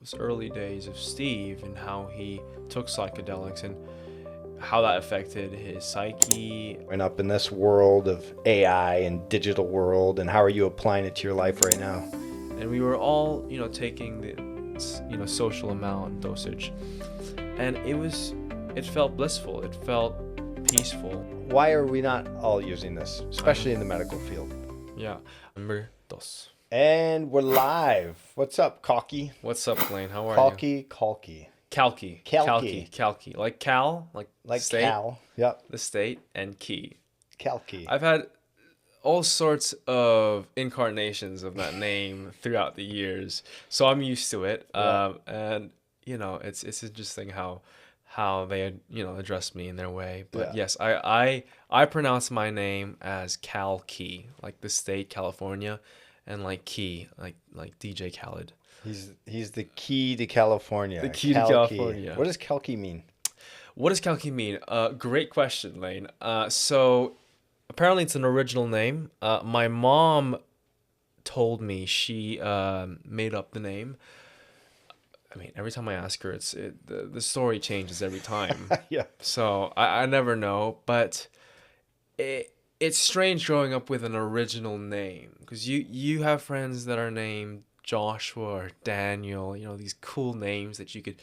Those early days of Steve and how he took psychedelics and how that affected his psyche. And up in this world of AI and digital world, and how are you applying it to your life right now? And we were all, taking the, social amount dosage. And it felt blissful. It felt peaceful. Why are we not all using this, especially in the medical field? Yeah. Number dos. And we're live. What's up, Kalki? What's up, Lane? How are you? Kalki. Kalki. Like Cal, Like state, Cal. Yep. the state, and key. Kalki. I've had all sorts of incarnations of that name throughout the years, so I'm used to it. Yeah. And it's interesting how they address me in their way. But Yeah. yes, I pronounce my name as Kalki, like the state, California, and like Key, like DJ Khaled. He's the key to California. The key to Kalki. California. What does Kalki mean? What does Calki mean? Great question, Lane. So apparently it's an original name. My mom told me she made up the name. I mean, every time I ask her, the story changes every time. Yeah. So I never know, but it's strange growing up with an original name because you have friends that are named Joshua or Daniel, these cool names that you could,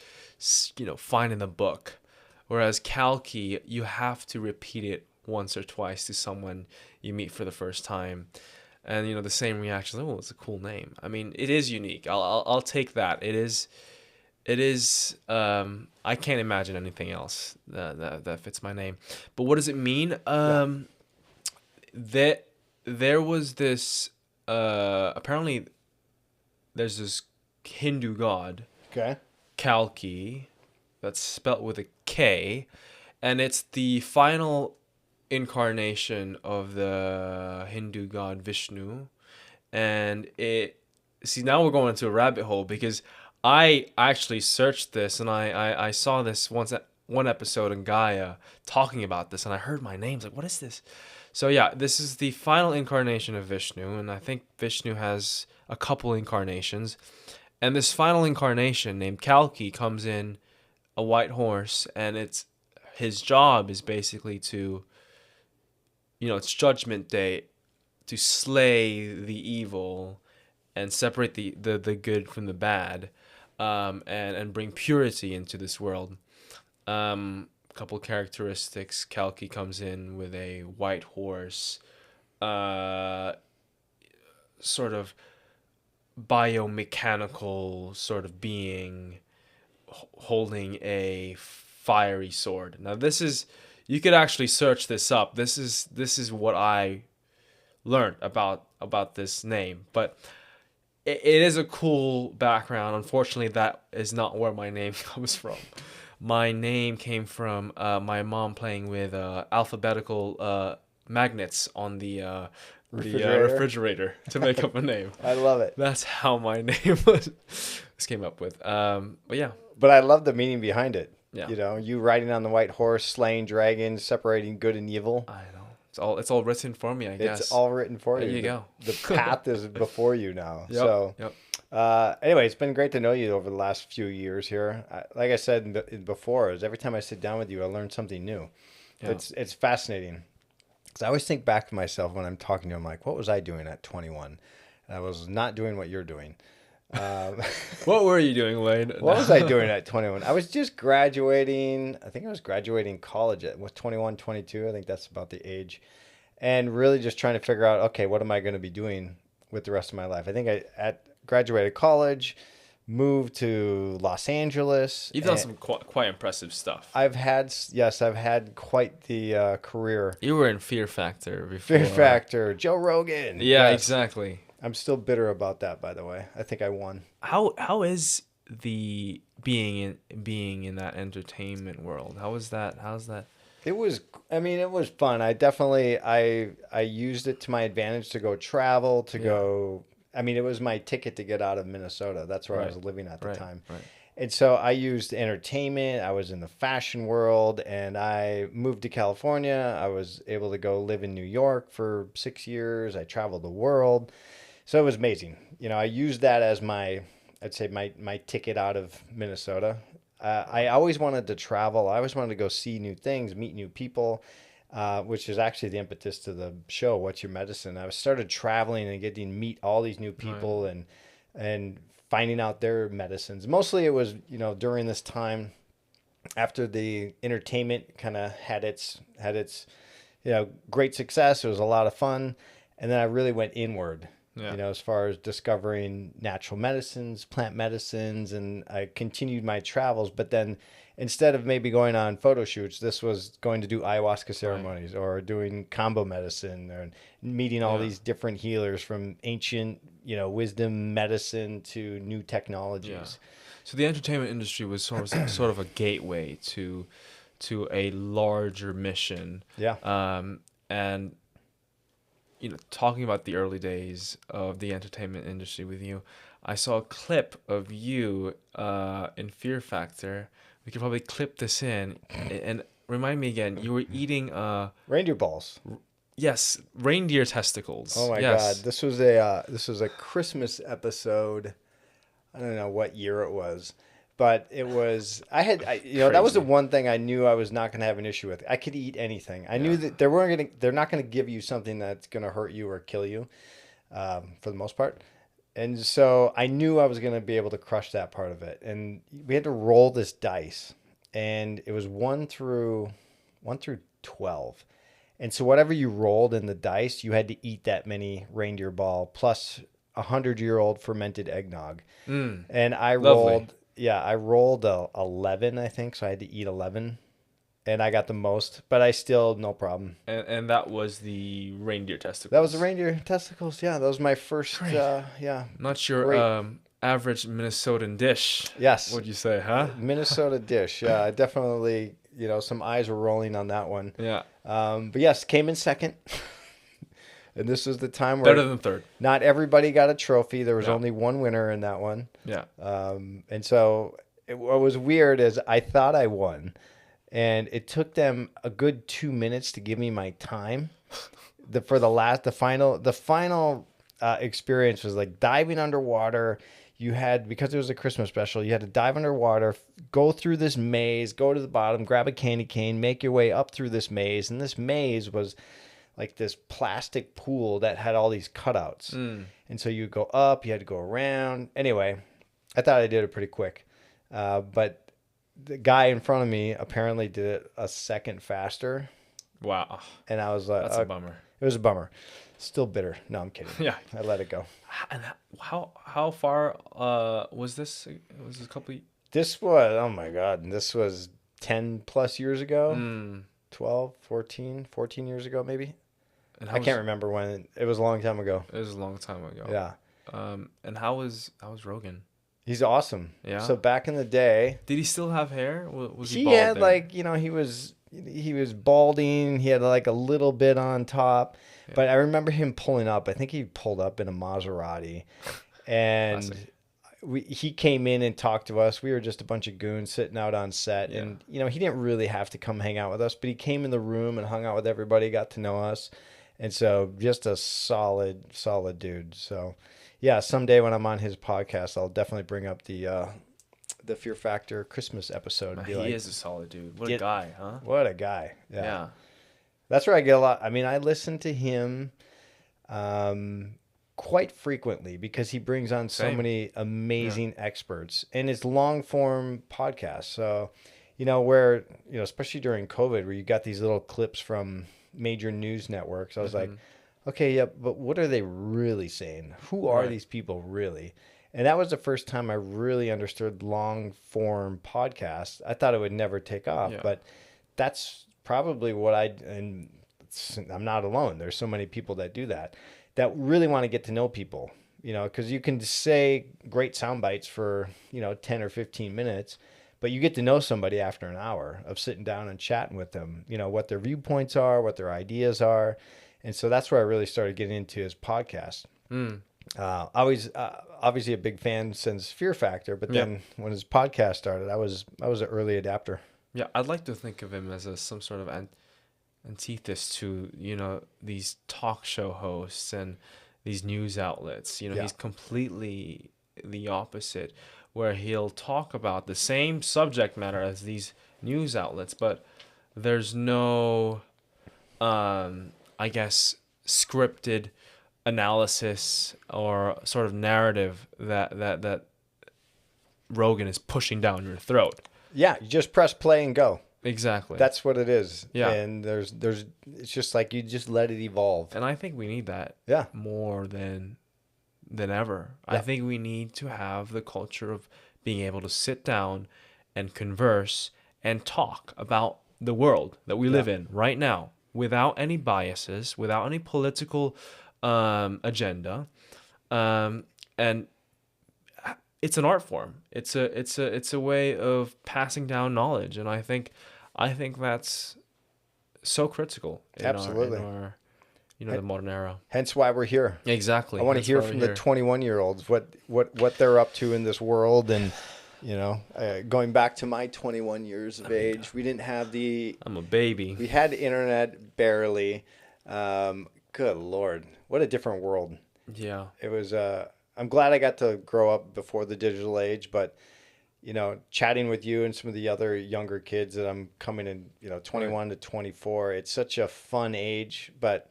find in the book. Whereas Kalki, you have to repeat it once or twice to someone you meet for the first time. And, the same reaction, oh, it's a cool name. I mean, it is unique. I'll take that. It is, I can't imagine anything else that fits my name. But what does it mean? That there was this, apparently there's this Hindu god, Okay. Kalki, that's spelt with a K, and it's the final incarnation of the Hindu god Vishnu. And now we're going into a rabbit hole because I actually searched this and I saw this one episode in Gaia talking about this, and I heard my name. I was like, what is this? So yeah, this is the final incarnation of Vishnu, and I think Vishnu has a couple incarnations. And this final incarnation named Kalki comes in a white horse, and his job is basically to, it's Judgment Day, to slay the evil and separate the good from the bad, and bring purity into this world. Couple characteristics: Kalki comes in with a white horse, sort of biomechanical sort of being, holding a fiery sword. Now you could actually search this up. This is what I learned about this name, but it is a cool background. Unfortunately, that is not where my name comes from. My name came from my mom playing with alphabetical magnets on the refrigerator to make up a name. I love it. That's how my name was came up with. But yeah. But I love the meaning behind it. Yeah. You riding on the white horse, slaying dragons, separating good and evil. I know. It's all written for me, I guess. It's all written for you. There you go. The path is before you now. Yep. So, Yep. Anyway, it's been great to know you over the last few years here. Like I said before, is every time I sit down with you, I learn something new. Yeah. It's fascinating. Because I always think back to myself when I'm talking to you. I'm like, what was I doing at 21? And I was not doing what you're doing. What were you doing, Wayne? What was I doing at 21? I was just graduating. I think I was graduating college with 21, 22. I think that's about the age. And really just trying to figure out, okay, what am I going to be doing with the rest of my life? I think I graduated college, moved to Los Angeles. You've done some quite impressive stuff. I've had quite the career. You were in Fear Factor before. Fear Factor, Joe Rogan. Yeah, Yes. exactly. I'm still bitter about that, by the way. I think I won. How is the being in that entertainment world? How's that? It was fun. I used it to my advantage to go travel, go. I mean, it was my ticket to get out of Minnesota. That's where I was living at the time. Right. And so I used entertainment. I was in the fashion world, and I moved to California. I was able to go live in New York for 6 years. I traveled the world. So it was amazing. I used that as my I'd say my ticket out of Minnesota. I always wanted to travel. I always wanted to go see new things, meet new people, which is actually the impetus to the show. What's Your Medicine? I started traveling and getting to meet all these new Right. people and finding out their medicines. Mostly it was, during this time after the entertainment kind of had its great success. It was a lot of fun, and then I really went inward. Yeah. As far as discovering natural medicines, plant medicines, and I continued my travels. But then instead of maybe going on photo shoots, this was going to do ayahuasca ceremonies or doing combo medicine or meeting all Yeah. these different healers from ancient, wisdom medicine to new Yeah. technologies. So the entertainment industry was sort of a gateway to a larger mission. Yeah. And talking about the early days of the entertainment industry with you, I saw a clip of you in Fear Factor. We could probably clip this in and remind me again. You were eating Reindeer balls. yes, reindeer testicles. Oh my God. Yes. This was a Christmas episode. I don't know what year it was, but it was. That was the Crazy. one thing I knew I was not going to have an issue with. I could eat anything. I knew Yeah. that they're not going to give you something that's going to hurt you or kill you, for the most part. And so I knew I was going to be able to crush that part of it. And we had to roll this dice, and it was one through 12. And so whatever you rolled in the dice, you had to eat that many reindeer ball plus 100-year-old fermented eggnog. Mm, And I lovely. rolled, yeah, I rolled 11, I think. So I had to eat 11, and I got the most, but I still, no problem. And that was the reindeer That was the testicles. reindeer testicles. Yeah, that was my first, Great. yeah, Not your great. average Minnesotan dish. Yes. Would you say, huh? Minnesota dish. Yeah, I definitely, some eyes were rolling on that one. Yeah. But yes, came in second. And this was the time Better where than third. not everybody got a trophy. There was Yeah. only one winner in that one. Yeah. And so what was weird is I thought I won, and it took them a good 2 minutes to give me my time. The final experience was like diving underwater. You had, because it was a Christmas special, you had to dive underwater, go through this maze, go to the bottom, grab a candy cane, make your way up through this maze. And this maze was like this plastic pool that had all these cutouts. Mm. And so you go up, you had to go around. Anyway, I thought I did it pretty quick. But the guy in front of me apparently did it a second faster. Wow. And I was like, That's a bummer. it was a bummer. Still bitter. No, I'm kidding. Yeah. I let it go. And how far was this? Was this a couple? This was, oh my God, this was 10 plus years ago, Mm. 12, 14 years ago, maybe. And I can't remember when. It was a long time ago. It was a long time ago. Yeah. And how was Rogan? He's awesome. Yeah. So back in the day, Did he still have hair? Was he he bald had then? like, he was balding. He had like a little bit on top. Yeah. But I remember him pulling up. I think he pulled up in a Maserati. And Classic. he came in and talked to us. We were just a bunch of goons sitting out on set. Yeah. And, he didn't really have to come hang out with us, but he came in the room and hung out with everybody, got to know us. And so just a solid dude. So yeah, someday when I'm on his podcast, I'll definitely bring up the Fear Factor Christmas episode and be He like, is a solid dude. What a Get- guy, huh? what a guy. Yeah. Yeah. That's where I get a lot. I mean, I listen to him quite frequently because he brings on so Same. many amazing experts, and it's long form podcasts. So, where, especially during COVID, where you got these little clips from major news networks, I was like, okay, yeah, but what are they really saying? Who are Right. these people really? And that was the first time I really understood long form podcasts. I thought it would never take off, Yeah. but that's probably and I'm not alone. There's so many people that do that really want to get to know people, because you can say great sound bites for, 10 or 15 minutes, but you get to know somebody after an hour of sitting down and chatting with them, what their viewpoints are, what their ideas are. And so that's where I really started getting into his podcast. Mm. I was obviously a big fan since Fear Factor, but then when his podcast started, I was an early adapter. Yeah, I'd like to think of him as some sort of antithesis to, these talk show hosts and these news outlets. Yeah. He's completely the opposite, where he'll talk about the same subject matter as these news outlets, but there's no, I guess, scripted analysis or sort of narrative that Rogan is pushing down your throat. Yeah, you just press play and go. Exactly. That's what it is. Yeah. And it's just like you just let it evolve. And I think we need that. Yeah. More than ever. Yeah. I think we need to have the culture of being able to sit down and converse and talk about the world that we live in right now without any biases, without any political agenda. And it's an art form. It's a way of passing down knowledge, and I think that's so critical in Absolutely. our the modern era. Hence why we're here. Exactly. I want to hear from the 21-year-olds what they're up to in this world, and going back to my 21 years of age, we didn't have I'm a baby. We had internet barely. Good Lord, what a different world. Yeah. It was. I'm glad I got to grow up before the digital age, but chatting with you and some of the other younger kids that I'm coming in, 21 to 24, it's such a fun age. But,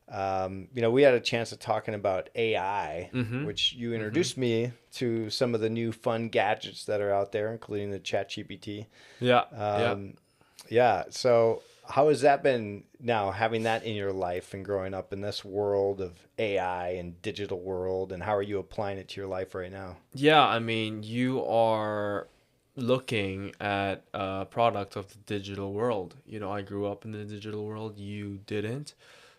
we had a chance of talking about AI, which you introduced me to some of the new fun gadgets that are out there, including the ChatGPT. Yeah. Yeah. So how has that been now, having that in your life and growing up in this world of AI and digital world, and how are you applying it to your life right now? Yeah, I mean, you are looking at a product of the digital world. I grew up in the digital world. You didn't.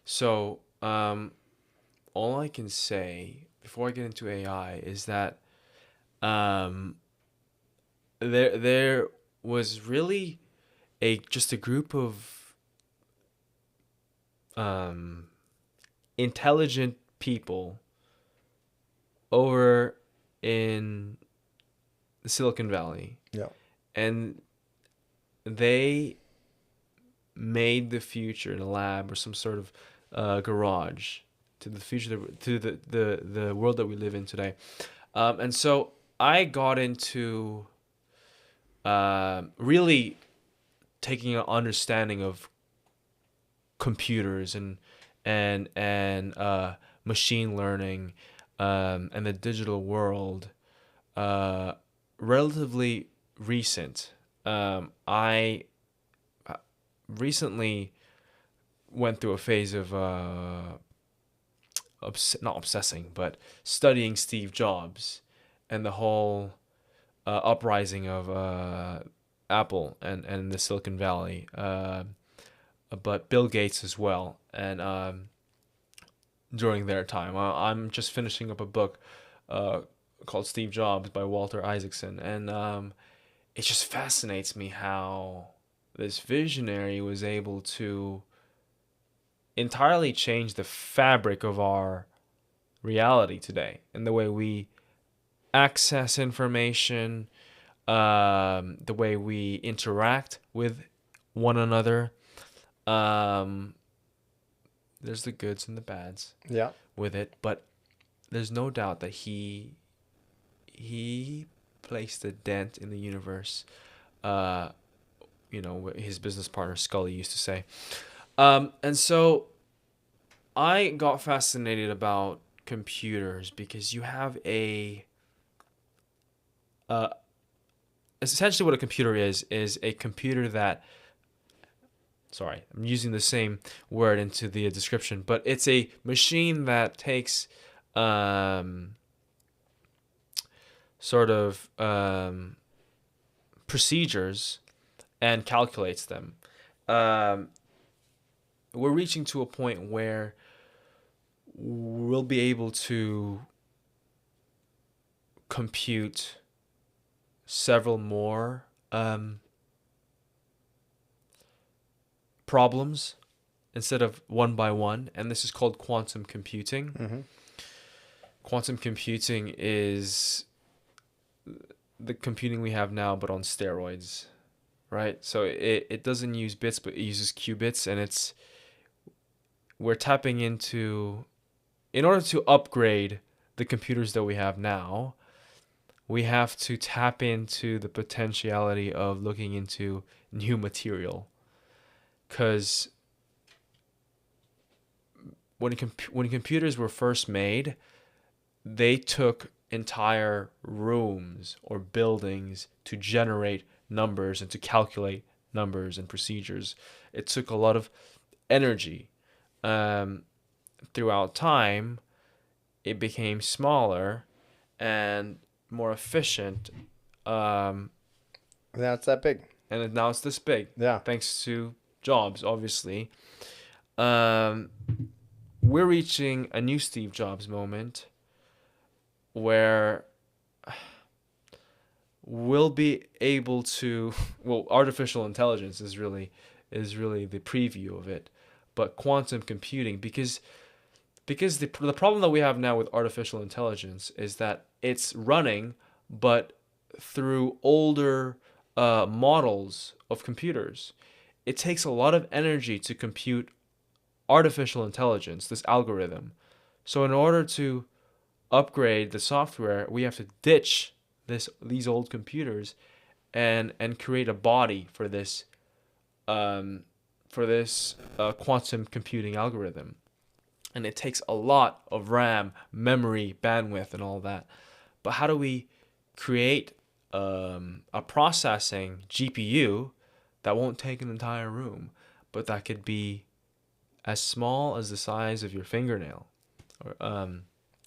So, all I can say before I get into AI is that there was really just a group of intelligent people over in the Silicon Valley. Yeah. And they made the future in a lab or some sort of garage to the future, to the world that we live in today. And so I got into really taking an understanding of computers and machine learning and the digital world relatively recent. I recently went through a phase of not obsessing, but studying Steve Jobs and the whole uprising of Apple and the Silicon Valley, but Bill Gates as well. And during their time, I'm just finishing up a book called Steve Jobs by Walter Isaacson, and it just fascinates me how this visionary was able to entirely change the fabric of our reality today and the way we access information, the way we interact with one another. There's the goods and the bads with it, but there's no doubt that he placed a dent in the universe. His business partner Scully used to say. And so I got fascinated about computers because you have essentially what a computer is a computer that, sorry, I'm using the same word into the description, but it's a machine that takes sort of procedures and calculates them. We're reaching to a point where we'll be able to compute several more problems instead of one by one, and this is called quantum computing. Mm-hmm. Quantum computing is the computing we have now, but on steroids, right? So it doesn't use bits, but it uses qubits, and we're tapping into, in order to upgrade the computers that we have now, we have to tap into the potentiality of looking into new material, because when computers were first made, they took entire rooms or buildings to generate numbers and to calculate numbers and procedures. It took a lot of energy. Throughout time, it became smaller and more efficient. Um, Now it's that big. and now it's this big. Yeah. Thanks to Jobs, obviously. Um, we're reaching a new Steve Jobs moment where we'll be able to, well, artificial intelligence is really the preview of it, but quantum computing, because the problem that we have now with artificial intelligence is that it's running, but through older models of computers. It takes a lot of energy to compute artificial intelligence, this algorithm. So in order to upgrade the software, we have to ditch these old computers and create a body for this quantum computing algorithm. And it takes a lot of RAM, memory, bandwidth, and all that. But how do we create a processing GPU that won't take an entire room, but that could be as small as the size of your fingernail? Or,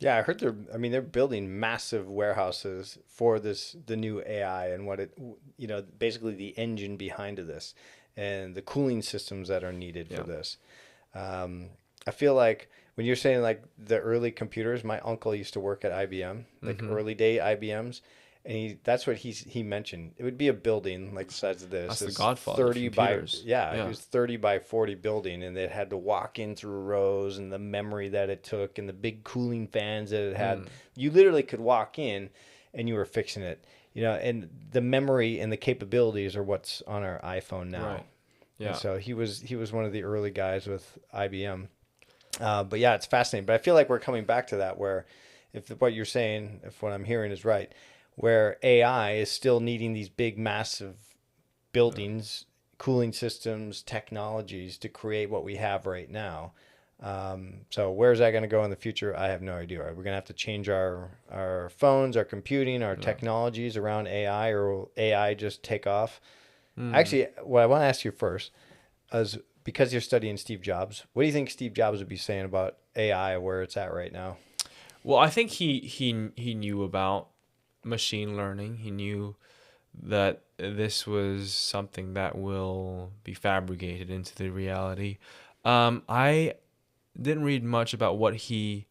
Yeah, I heard they're building massive warehouses for the new AI and basically the engine behind this and the cooling systems that are needed for this. I feel like when you're saying like the early computers, my uncle used to work at IBM, like early day IBMs, and that's what he mentioned. It would be a building like the size of this. that's the godfather of computers. It was 30 by 40 building, and they had to walk in through rows, and the memory that it took, and the big cooling fans that it had. You literally could walk in, and you were fixing it. And the memory and the capabilities are what's on our iPhone now. Right. Yeah. And so he was one of the early guys with IBM. But yeah, it's fascinating. But I feel like we're coming back to that, where if what you're saying, if what I'm hearing is right, where AI is still needing these big, massive buildings, cooling systems, technologies to create what we have right now. So where's that going to go in the future? I have no idea. We're going to have to change our phones, our computing, our technologies around AI, or will AI just take off? Actually, what I want to ask you first is, because you're studying Steve Jobs, what do you think Steve Jobs would be saying about AI, where it's at right now? Well, I think he knew about machine learning. He knew that this was something that will be fabricated into the reality. I didn't read much about what he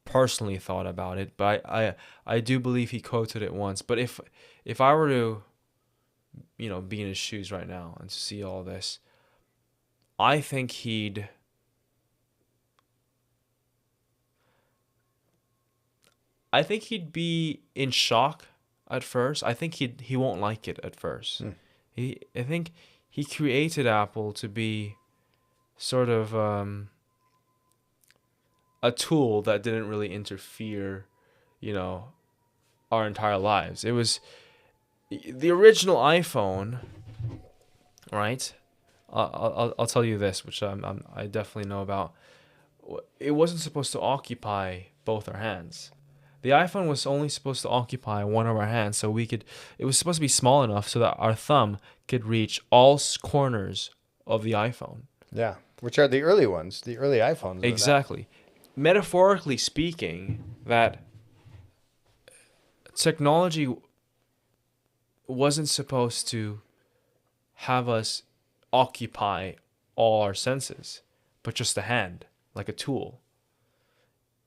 personally thought about it, but I do believe he quoted it once. But if I were to be in his shoes right now and to see all this, I think he'd be in shock at first. I think he won't like it at first. I think he created Apple to be sort of a tool that didn't really interfere, our entire lives. It was the original iPhone, right? I'll tell you this, which I definitely know about. It wasn't supposed to occupy both our hands. The iPhone was only supposed to occupy one of our hands, so it was supposed to be small enough so that our thumb could reach all corners of the iPhone. Yeah, which are the early ones, the early iPhones. Exactly. Metaphorically speaking, that technology wasn't supposed to have us occupy all our senses, but just a hand, like a tool.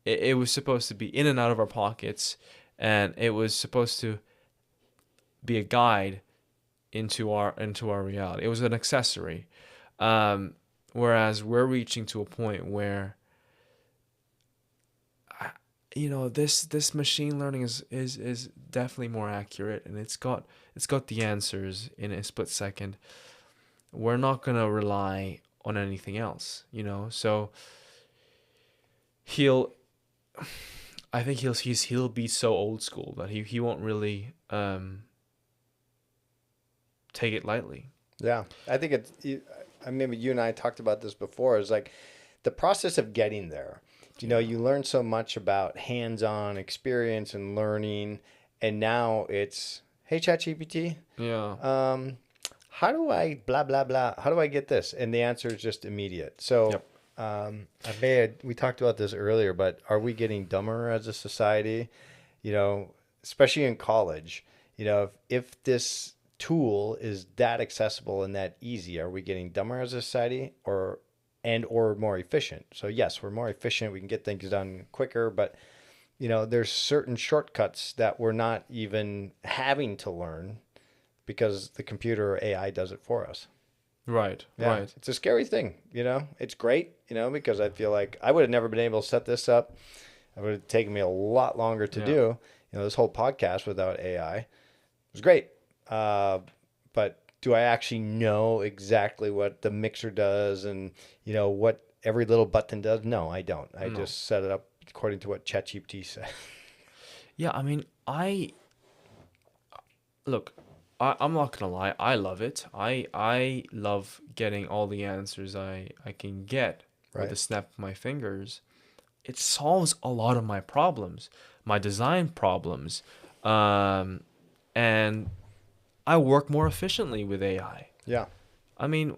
It was supposed to be in and out of our pockets, and it was supposed to be a guide into our reality. It was an accessory. Whereas we're reaching to a point where this machine learning is definitely more accurate, and it's got the answers in a split second. We're not gonna rely on anything else, so I think he'll be so old school that he won't really take it lightly. Yeah, I think maybe you and I talked about this before. Is like the process of getting there. Yeah. You learn so much about hands-on experience and learning, and now it's, hey, ChatGPT, Yeah. um, how do I blah blah blah? How do I get this? And the answer is just immediate. So, Yep. we talked about this earlier, but are we getting dumber as a society? You know, especially in college. If this tool is that accessible and that easy, are we getting dumber as a society, or more efficient? So yes, we're more efficient. We can get things done quicker, but there's certain shortcuts that we're not even having to learn because the computer or AI does it for us. Right. Yeah, Right. it's a scary thing. It's great, because I feel like I would have never been able to set this up. It would have taken me a lot longer to Yeah. do. This whole podcast without AI. It was great. But do I actually know exactly what the mixer does and, what every little button does? No, I don't. I No. just set it up according to what ChatGPT said. Yeah. I mean, I look. I'm not gonna lie. I love it. I love getting all the answers I can get with a Right. snap of my fingers. It solves a lot of my problems, my design problems, um, and I work more efficiently with AI. Yeah. I mean,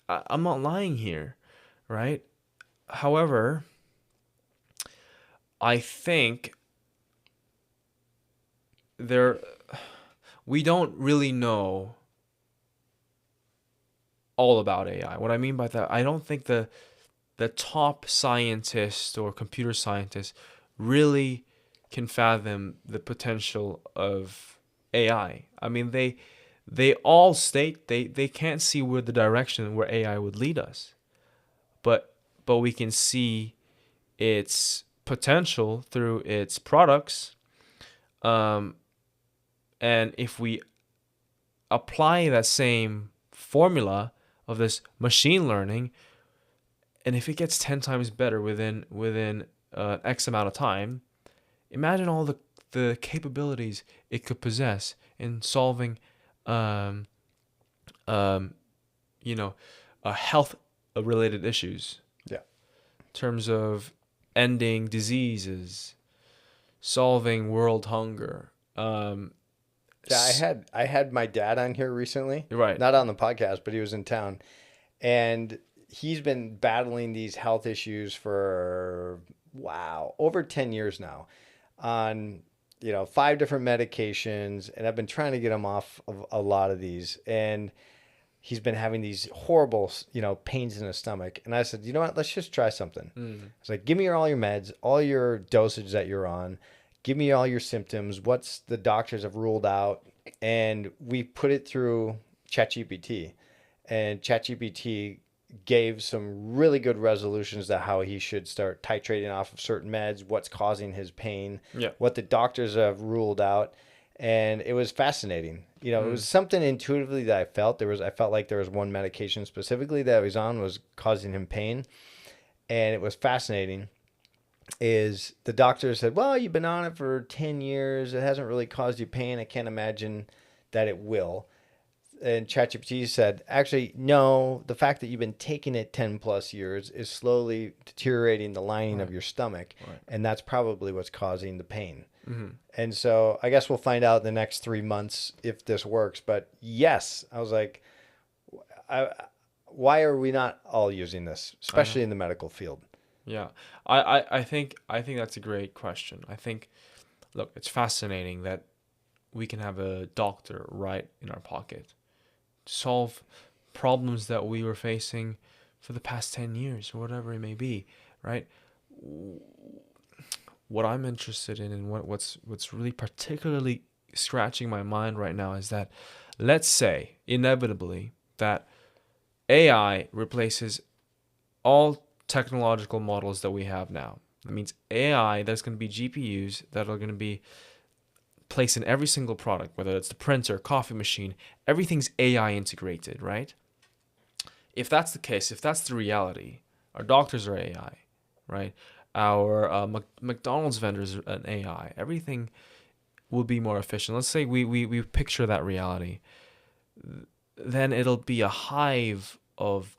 I'm not lying here, right? However, I think there we don't really know all about AI. What I mean by that, I don't think the top scientists or computer scientists really can fathom the potential of AI. I mean, they all state they can't see where the direction where AI would lead us, but we can see its potential through its products. Um, and if we apply that same formula of this machine learning, and if it gets 10 times better within X amount of time, imagine all the capabilities it could possess in solving um, um, you know health related issues Yeah. in terms of ending diseases, solving world hunger. Yeah, I had my dad on here recently, Right. not on the podcast, but he was in town, and he's been battling these health issues for, wow, over 10 years now, on 5 different medications, and I've been trying to get him off of a lot of these, and he's been having these horrible pains in his stomach. And I said, you know what, let's just try something. Mm. It's like, give me all your meds, all your dosage that you're on, give me all your symptoms, what's the doctors have ruled out, and we put it through ChatGPT, and ChatGPT gave some really good resolutions to how he should start titrating off of certain meds, what's causing his pain, Yeah. what the doctors have ruled out. And it was fascinating. It was Mm. something intuitively that I felt like there was one medication specifically that I was on was causing him pain. And it was fascinating. Is the doctor said, well, you've been on it for 10 years. It hasn't really caused you pain. I can't imagine that it will. And ChatGPT said, actually, no, the fact that you've been taking it 10 plus years is slowly deteriorating the lining Right. of your stomach. Right. And that's probably what's causing the pain. Mm-hmm. And so I guess we'll find out in the next 3 months if this works. But yes, I was like, why are we not all using this, I know. especially in the medical field? Yeah. I think that's a great question. I think, look, it's fascinating that we can have a doctor right in our pocket to solve problems that we were facing for the past 10 years or whatever it may be, right? What I'm interested in and what's really particularly scratching my mind right now is that, let's say inevitably that AI replaces all technological models that we have now. That means AI, there's going to be GPUs that are going to be placed in every single product, whether it's the printer, coffee machine, everything's AI integrated, right? If that's the case, if that's the reality, our doctors are AI, right? our McDonald's vendors an AI. Everything will be more efficient. Let's say we picture that reality. Then it'll be a hive of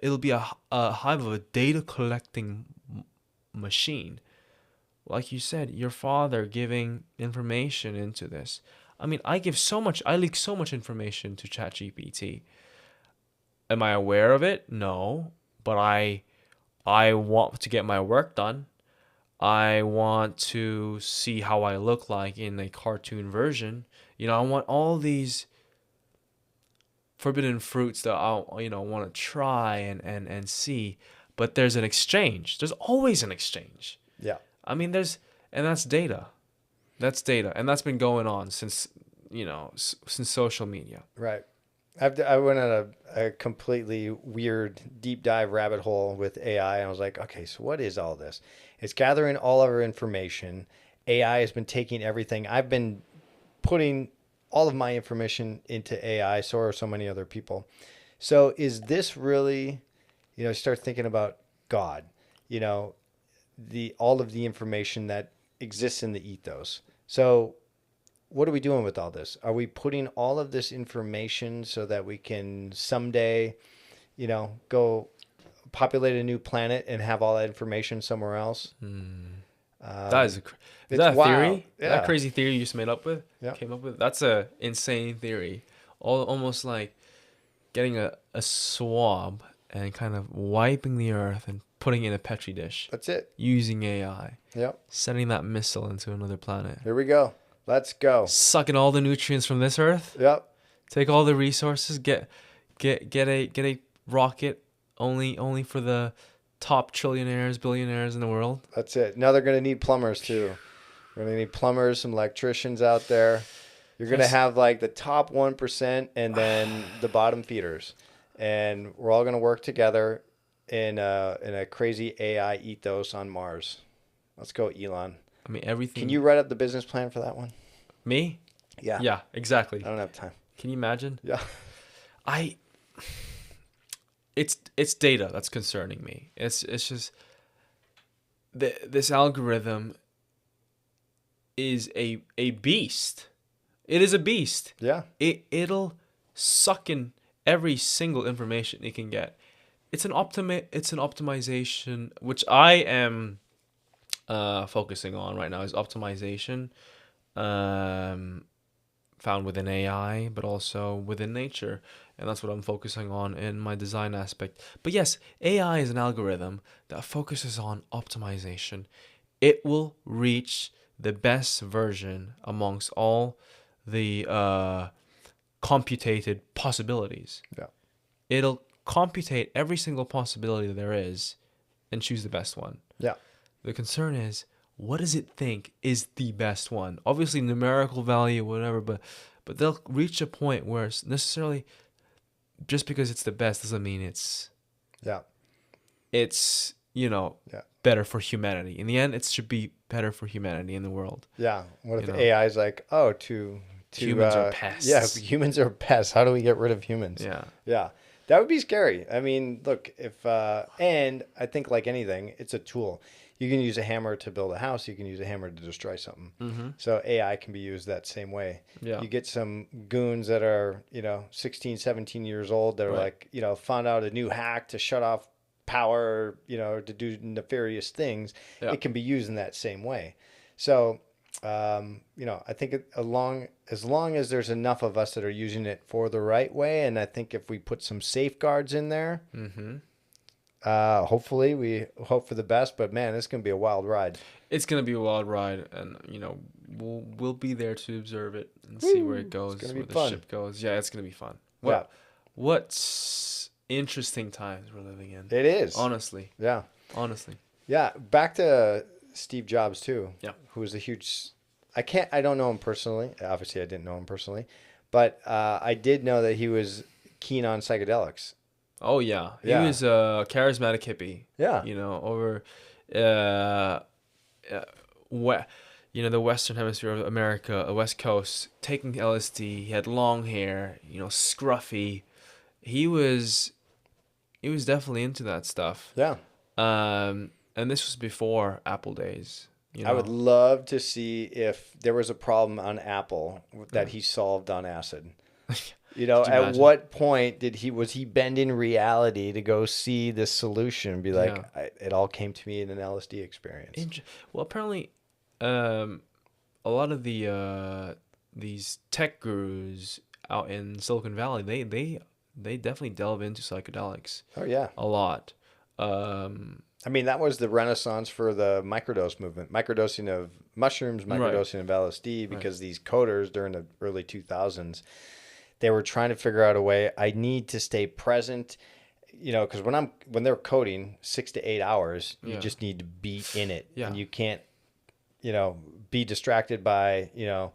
a data collecting machine. Like you said, your father giving information into this. I mean, I leak so much information to ChatGPT. Am I aware of it? No, but I want to get my work done. I want to see how I look like in a cartoon version. I want all these forbidden fruits that I want to try and see. But there's an exchange. There's always an exchange. Yeah. I mean, and that's data. That's data, and that's been going on since since social media. Right. I went on a completely weird deep dive rabbit hole with AI, and I was like, okay, so what is all this? It's gathering all of our information. AI has been taking everything. I've been putting all of my information into AI, so are so many other people. So is this really, start thinking about God, all of the information that exists in the ethos. So what are we doing with all this? Are we putting all of this information so that we can someday, go populate a new planet and have all that information somewhere else? That is that a wild. theory? Yeah. That crazy theory you just came up with? That's a insane theory. Almost like getting a swab and kind of wiping the earth and putting it in a petri dish. That's it. Using AI. Yep. Sending that missile into another planet. Here we go. Let's go. Sucking all the nutrients from this earth. Yep. Take all the resources. Get a rocket only for the top trillionaires, billionaires in the world. That's it. Now they're going to need plumbers too. We're going to need plumbers, some electricians out there. You're going to have like the top 1% and then the bottom feeders. And we're all going to work together in a crazy AI ethos on Mars. Let's go, Elon. I mean, everything. Can you write up the business plan for that one? Me? Yeah. Yeah, exactly. I don't have time. Can you imagine? Yeah. It's data that's concerning me. It's just this algorithm is a beast. It is a beast. Yeah. It'll suck in every single information it can get. It's an optimization, which I am focusing on right now, is optimization found within AI, but also within nature. And that's what I'm focusing on in my design aspect. But yes, AI is an algorithm that focuses on optimization. It will reach the best version amongst all the computated possibilities. Yeah. It'll computate every single possibility that there is and choose the best one. Yeah. The concern is, what does it think is the best one? Obviously, numerical value, whatever, but they'll reach a point where it's necessarily, just because it's the best doesn't mean it's better for humanity. In the end, it should be better for humanity in the world. Yeah. What if AI is like, humans are pests? Yeah, humans are pests. How do we get rid of humans? Yeah. Yeah. That would be scary. I mean, look, and I think like anything, it's a tool. You can use a hammer to build a house. You can use a hammer to destroy something. Mm-hmm. So AI can be used that same way. Yeah. You get some goons that are, 16, 17 years old that are like, found out a new hack to shut off power, to do nefarious things. Yeah. It can be used in that same way. So, I think as long as there's enough of us that are using it for the right way, and I think if we put some safeguards in there, mm-hmm. Hopefully we hope for the best, but man, it's going to be a wild ride. It's going to be a wild ride, and we'll be there to observe it and see where it goes, where the ship goes. Yeah, it's going to be fun. What's interesting times we're living in. It is. Honestly. Yeah. Honestly. Yeah, back to Steve Jobs too. Yeah. Who was a huge I don't know him personally. Obviously I didn't know him personally, but I did know that he was keen on psychedelics. Oh yeah, he was a charismatic hippie. Yeah, over, the Western Hemisphere of America, West Coast, taking LSD. He had long hair, scruffy. He was definitely into that stuff. Yeah. and this was before Apple days, you I would know. love to see if there was a problem on Apple that he solved on acid. You know, Could you at imagine? what point was he bending reality to go see this solution and be like, Yeah. it all came to me in an LSD experience. Int- well, apparently, um, a lot of these tech gurus out in Silicon Valley, they definitely delve into psychedelics Oh yeah. a lot. Um, I mean, that was the renaissance for the microdose movement, microdosing of mushrooms, right, microdosing of LSD, right. because these coders during the early 2000s, they were trying to figure out a way. I need to stay present, you know, because when they're coding 6 to 8 hours, you Yeah, just need to be in it, yeah. and you can't, you know, be distracted by, you know,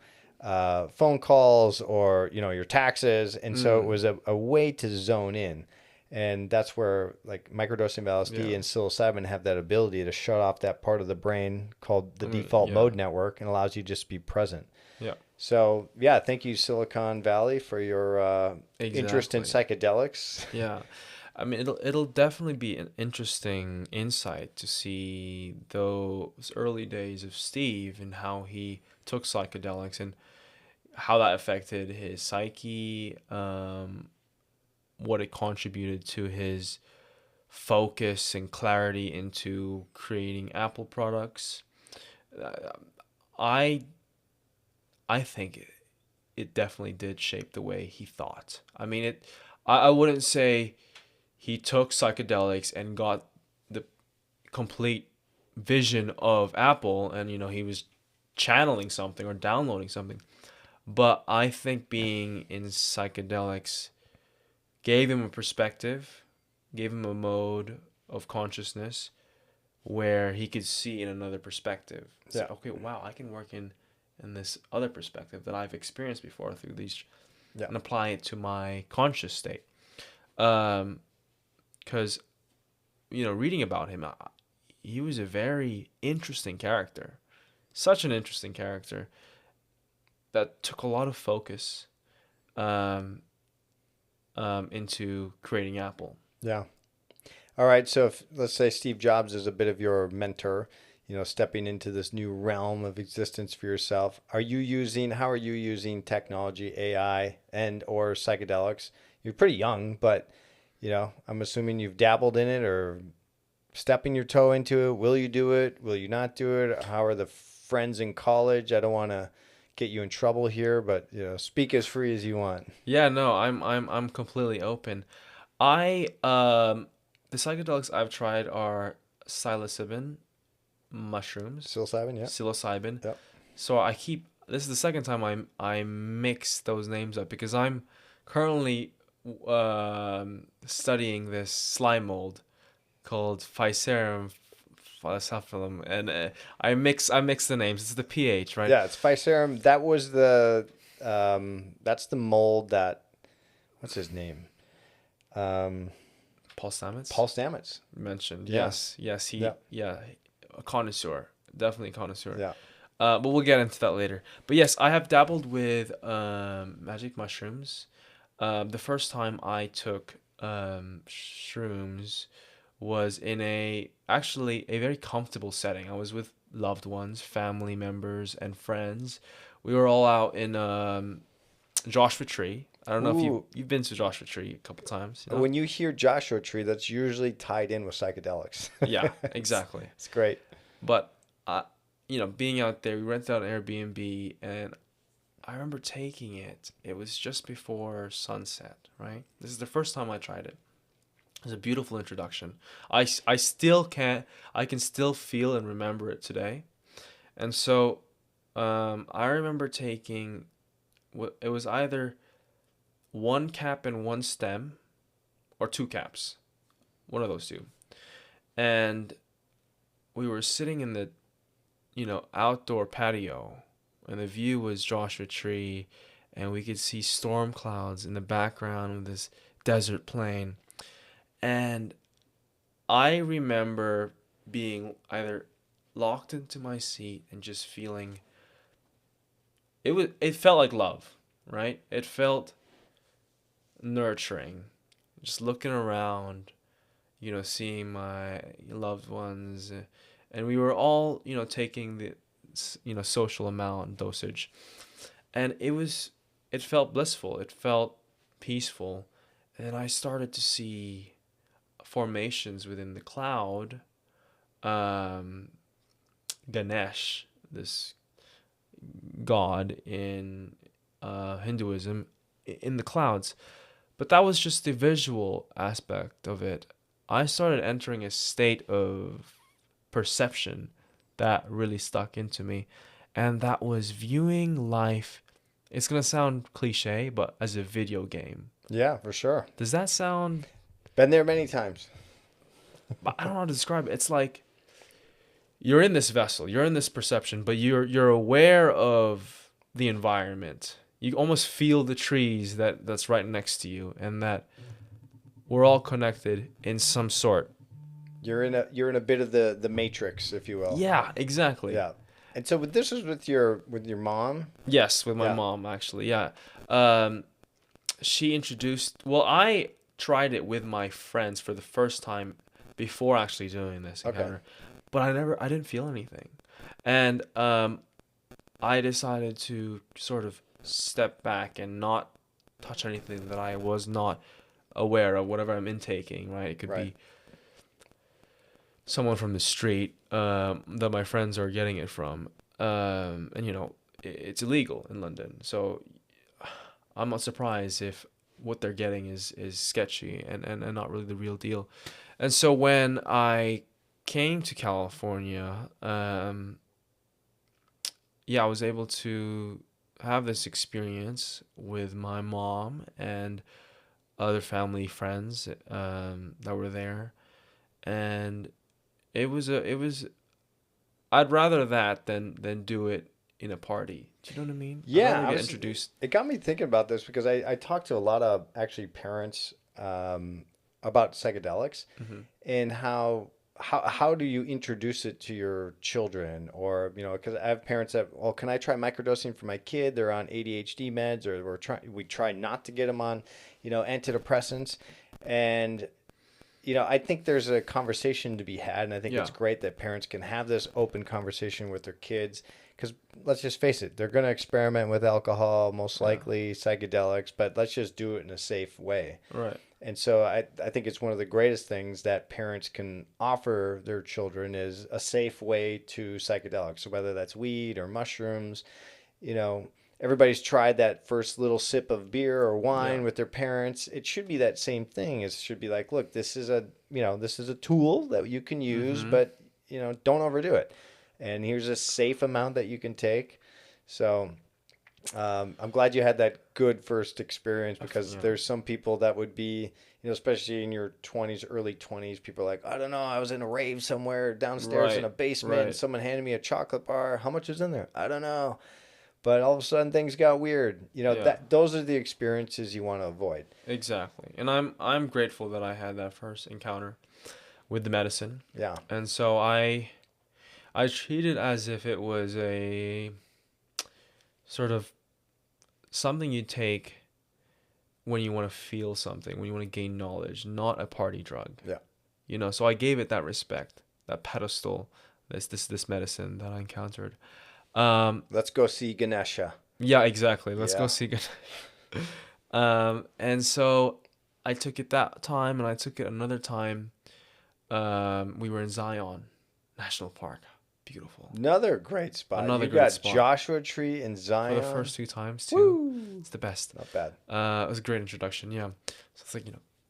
phone calls or, you know, your taxes. And so it Mm, was a way to zone in. And that's where like microdosing of yeah. LSD and psilocybin have that ability to shut off that part of the brain called the I mean, default yeah, mode network and allows you to just be present. yeah. So yeah, thank you Silicon Valley for your interest in Exactly. psychedelics. Yeah. I mean, it'll definitely be an interesting insight to see those early days of Steve and how he took psychedelics and how that affected his psyche, what it contributed to his focus and clarity into creating Apple products. Uh, I I think it definitely did shape the way he thought. I mean, I wouldn't say he took psychedelics and got the complete vision of Apple and he was channeling something or downloading something. But I think being in psychedelics gave him a perspective, gave him a mode of consciousness where he could see in another perspective. Say, Yeah. okay, wow, I can work in this other perspective that I've experienced before through these Yeah. and apply it to my conscious state. Because reading about him, he was a very interesting character, such an interesting character that took a lot of focus um, into creating Apple. Yeah. All right. So if, let's say Steve Jobs is a bit of your mentor, you know, stepping into this new realm of existence for yourself. How are you using technology, AI and or psychedelics? You're pretty young, but you know, I'm assuming you've dabbled in it or stepping your toe into it. Will you do it? Will you not do it? How are the friends in college? I don't want to get you in trouble here, but you know, speak as free as you want. Yeah, no, I'm completely open. I the psychedelics I've tried are psilocybin mushrooms, Psilocybin, yeah. psilocybin. Yep. So this is the second time I mix those names up because I'm currently studying this slime mold called Physarum physaphilum, and I mix the names. It's the pH, right? Yeah, it's Physarum. That was the that's the mold that what's his name? Um, Paul Stamets Paul Stamets. mentioned. Yeah, Yes, yes, yeah, a connoisseur, definitely a connoisseur. yeah. But we'll get into that later. But yes, I have dabbled with magic mushrooms. The first time I took shrooms was in actually a very comfortable setting. I was with loved ones, family members, and friends. We were all out in Joshua Tree. I don't know if Ooh, you've been to Joshua Tree a couple times, you know? when you hear Joshua Tree, that's usually tied in with psychedelics. Yeah, it's, exactly. it's great. But being out there, we rented out an Airbnb, and I remember taking it. It was just before sunset, right? This is the first time I tried it. It was a beautiful introduction. I still I can still feel and remember it today. And so I remember taking, it was either one cap and one stem or two caps, one of those two. And we were sitting in the, outdoor patio, and the view was Joshua Tree, and we could see storm clouds in the background of this desert plain. And I remember being either locked into my seat and just feeling it felt like love, right? It felt nurturing. Just looking around, seeing my loved ones, and we were all, taking the, social amount and dosage, and it felt blissful. It felt peaceful, and I started to see formations within the cloud. Um, Ganesh, this god in Hinduism, in the clouds. But that was just the visual aspect of it. I started entering a state of perception that really stuck into me, and that was viewing life. It's gonna sound cliche, but as a video game. Yeah, for sure. Does that sound? Been there many times. I don't know how to describe it. It's like you're in this vessel, you're in this perception, but you're aware of the environment. You almost feel the trees that's right next to you, and that we're all connected in some sort. You're in a bit of the matrix, if you will. Yeah, exactly. Yeah. And so this was with your mom? Yes, with my mom, actually. Yeah. She introduced. Well, I tried it with my friends for the first time before actually doing this encounter, but I didn't feel anything, and I decided to sort of step back and not touch anything that I was not aware of, whatever I'm intaking. Right? It could be someone from the street that my friends are getting it from, and it's illegal in London, so I'm not surprised if what they're getting is sketchy and not really the real deal. And so when I came to California, I was able to have this experience with my mom and other family friends that were there, and it was I'd rather that than do it in a party. Do you know what I mean? Yeah, get introduced. It got me thinking about this because I talked to a lot of actually parents about psychedelics and how do you introduce it to your children, or because I have parents that, well, can I try microdosing for my kid? They're on ADHD meds, or we try not to get them on antidepressants, and I think there's a conversation to be had, and I think it's great that parents can have this open conversation with their kids. Because let's just face it, they're going to experiment with alcohol, most likely psychedelics, but let's just do it in a safe way. Right. And so I think it's one of the greatest things that parents can offer their children is a safe way to psychedelics. So whether that's weed or mushrooms, everybody's tried that first little sip of beer or wine with their parents. It should be that same thing. It should be like, look, this is a tool that you can use, but don't overdo it. And here's a safe amount that you can take. So I'm glad you had that good first experience, because there's some people that would be, especially in your 20s, early 20s, people are like, I don't know, I was in a rave somewhere downstairs in a basement and someone handed me a chocolate bar. How much is in there? I don't know. But all of a sudden things got weird. Those are the experiences you want to avoid. Exactly. And I'm grateful that I had that first encounter with the medicine. Yeah. And so I treat it as if it was a sort of something you take when you want to feel something, when you want to gain knowledge, not a party drug. Yeah. So I gave it that respect, that pedestal, this medicine that I encountered. Let's go see Ganesha. Yeah, exactly. Let's go see Ganesha. And so I took it that time, and I took it another time. We were in Zion National Park. Beautiful. Another great spot. Another you great got spot. Joshua Tree in Zion. For the first 2 times too. Woo! It's the best. Not bad. It was a great introduction. Yeah. So it's like,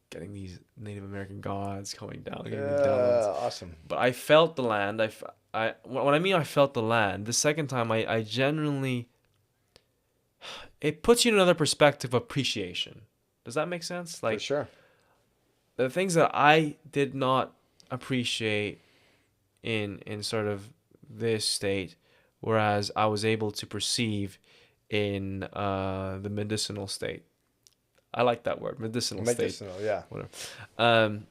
getting these Native American gods coming down. Awesome. But I felt the land. When I mean I felt the land, the second time I genuinely, it puts you in another perspective of appreciation. Does that make sense? Like, for sure. The things that I did not appreciate in sort of this state, whereas I was able to perceive in the medicinal state. I like that word, medicinal state. Medicinal, yeah. Whatever.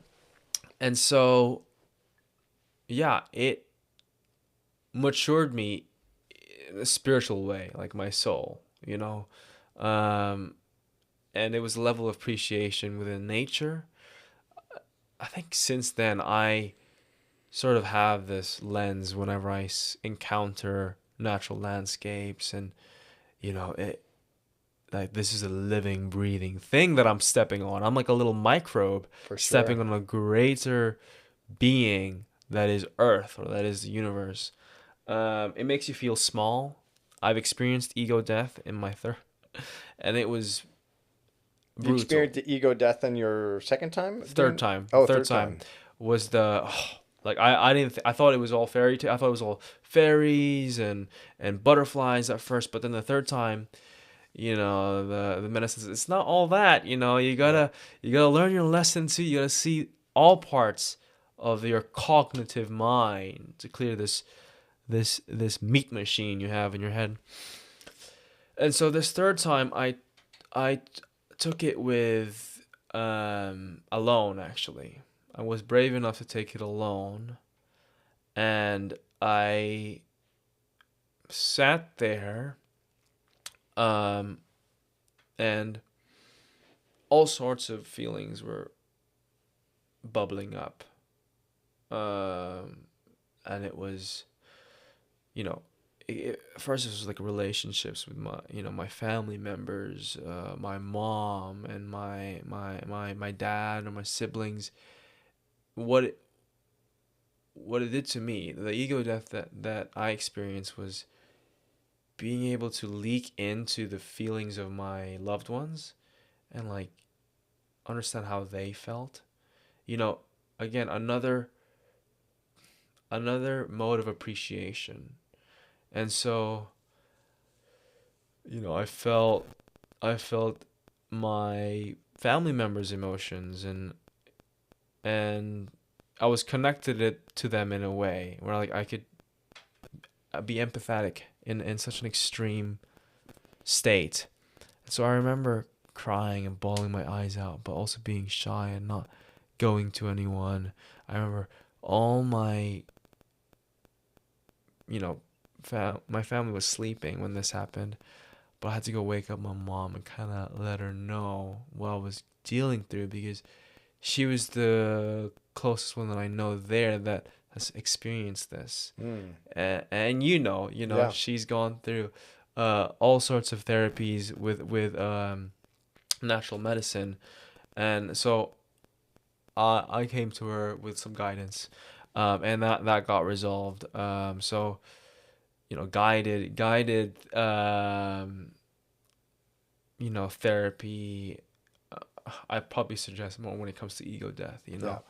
And so, it matured me in a spiritual way, like my soul, and it was a level of appreciation within nature. I think since then I sort of have this lens whenever I encounter natural landscapes, and it, like, this is a living, breathing thing that I'm stepping on. I'm like a little microbe For stepping sure. on a greater being that is Earth, or that is the universe. It makes you feel small. I've experienced ego death in my third, and it was You brutal. experienced the ego death on your second time Third doing? time, Oh, third third time time. was like I didn't I thought it was all I thought it was all fairies and butterflies at first, but then the third time, the medicine, it's not all that. You Yeah. gotta learn your lesson too. You gotta see all parts of your cognitive mind to clear this meat machine you have in your head. And so this third time, I took it with alone. Actually, I was brave enough to take it alone, and I sat there, um, and all sorts of feelings were bubbling up, and it was, first it was like relationships with my family members, my mom and my dad or my siblings. What it, what it did to me, the ego death that I experienced, was being able to leak into the feelings of my loved ones, and like understand how they felt. You know, Again, another mode of appreciation. And so, I felt my family members' emotions, and I was connected to them in a way where, like, I could be empathetic in such an extreme state. So I remember crying and bawling my eyes out, but also being shy and not going to anyone. I remember all my, my family was sleeping when this happened, but I had to go wake up my mom and kind of let her know what I was dealing through, because she was the closest one that I know there that has experienced this. Mm. And Yeah. she's gone through all sorts of therapies with natural medicine, and so I came to her with some guidance, and that got resolved. So guided therapy. I probably suggest more when it comes to ego death. Yeah.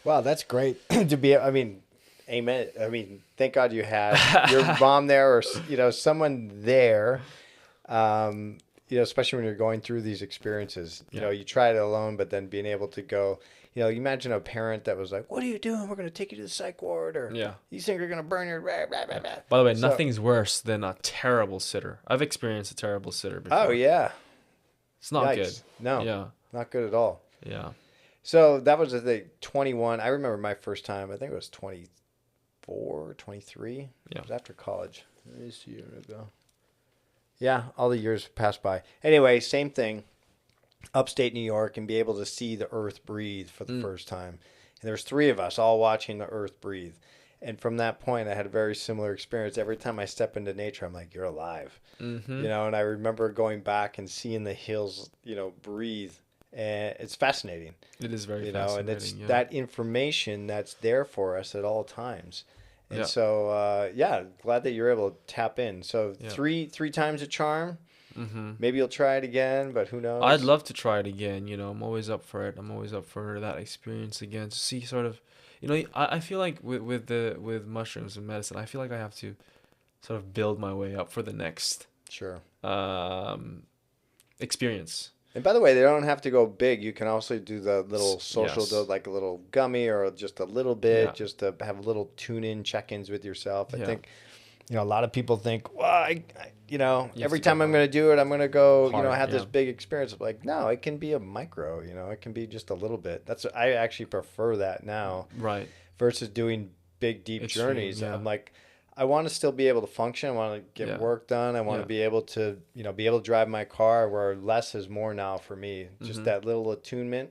Wow, that's great to be. I mean, amen. I mean, thank God you had your mom there, or someone there. Especially when you're going through these experiences. Yeah. You try it alone, but then being able to go. You imagine a parent that was like, "What are you doing? We're going to take you to the psych ward, or Yeah. you think you're going to burn your blah, blah, blah, Yeah. blah." By the way, So, nothing's worse than a terrible sitter. I've experienced a terrible sitter oh before. yeah, It's not good. yikes! No, Yeah. not good at all. Yeah. So that was the thing. 21. I remember my first time. I think it was 24, 23. Yeah. It was after college. Let me see a year ago. Yeah, all the years passed by. Anyway, same thing. Upstate New York, and be able to see the earth breathe for the first time. And there was three of us all watching the earth breathe. And from that point, I had a very similar experience. Every time I step into nature, I'm like, you're alive. Mm-hmm. And I remember going back and seeing the hills, breathe. And it's fascinating. It is very And it's fascinating. Yeah. that information that's there for us at all times. And Yeah. so, glad that you're able to tap in. So Yeah. three times a charm. Mm-hmm. Maybe you'll try it again, but who knows? I'd love to try it again. I'm always up for it. I'm always up for that experience again, to see sort of, I feel like with mushrooms and medicine, I feel like I have to sort of build my way up for the next Sure. experience. And by the way, they don't have to go big. You can also do the little social Yes. dose, like a little gummy or just a little bit, Yeah. just to have little tune-in check-ins with yourself. I Yeah. think, a lot of people think, well, have every to go time I'm hard. going to do it, I'm going to go, Hard, have this yeah. big experience. I'm like, no, it can be a micro, it can be just a little bit. I actually prefer that now Right. versus doing big, deep Extreme, journeys. yeah. I'm like, I want to still be able to function. I want to get Yeah. work done. I want Yeah. to be able to, be able to drive my car where less is more now for me. Just Mm-hmm. that little attunement.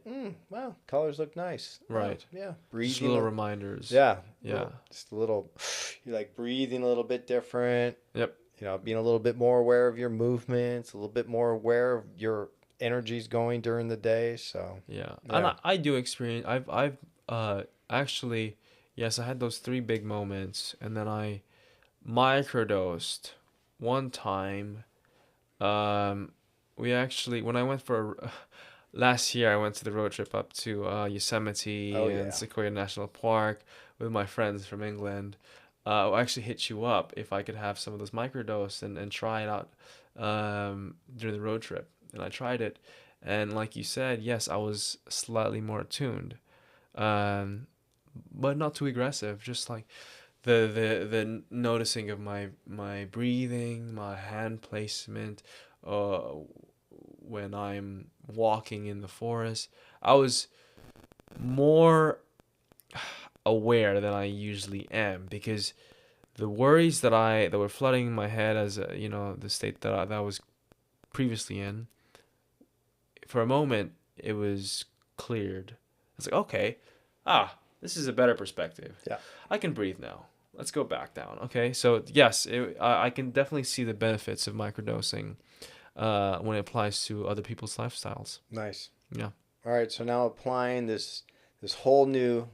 Wow, colors look nice. Oh, Right. yeah. Just Breathing. little reminders. Yeah. Yeah. Just a little, you're like breathing a little bit different. Yep. Being a little bit more aware of your movements, a little bit more aware of your energies going during the day. So, Yeah. And yeah. I do experience. I've actually, yes, I had those three big moments, and then I microdosed one time. Um, we actually, when I went for last year, I went to the road trip up to Oh, Yosemite and yeah. Sequoia National Park with my friends from England. I'll actually hit you up if I could have some of those microdose and try it out during the road trip. And I tried it, and like you said, yes, I was slightly more attuned, um, but not too aggressive. Just like the noticing of my breathing, my hand placement, uh, when I'm walking in the forest. I was more aware than I usually am because the worries that were flooding my head as the state that I was previously in, for a moment it was cleared. It's like, okay, this is a better perspective. Yeah. I can breathe now. Let's go back down. Okay, so yes, I can definitely see the benefits of microdosing when it applies to other people's lifestyles. Nice. Yeah. All right. So now applying this whole new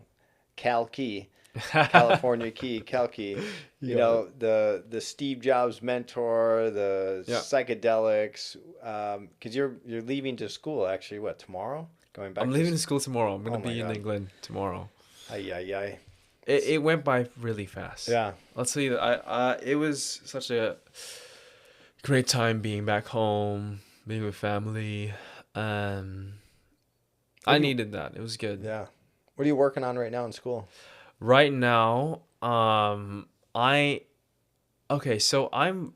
Kalki, California key, Calki. Yeah. The Steve Jobs mentor, the Yeah. psychedelics. Because you're leaving to school actually. What, tomorrow? Going back I'm to. leaving school tomorrow. I'm gonna Oh my be in God. England tomorrow. Ay ay ay. It went by really fast. Yeah. Let's see. It was such a great time being back home, being with family. Um, What I do you? needed that. It was good. Yeah. What are you working on right now in school? Right now, I okay. So I'm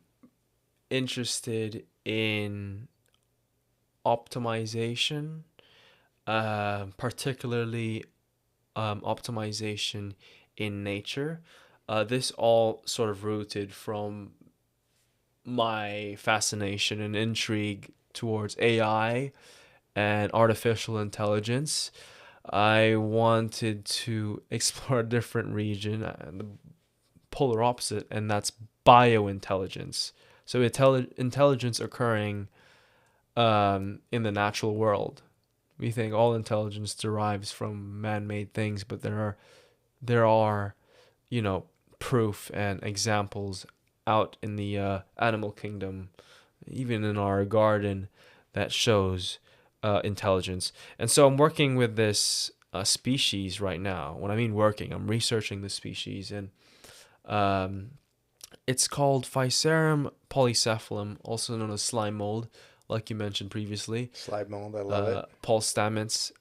interested in optimization, particularly optimization in nature. This all sort of rooted from my fascination and intrigue towards AI and artificial intelligence. I wanted to explore a different region, the polar opposite, and that's biointelligence. So intelligence occurring in the natural world. We think all intelligence derives from man-made things, but there are proof and examples out in the animal kingdom, even in our garden, that shows intelligence. And so I'm working with this species right now. When I mean working, I'm researching the species, and um, it's called Physarum polycephalum, also known as slime mold, like you mentioned previously. Slide mold. I love it. Paul Stamets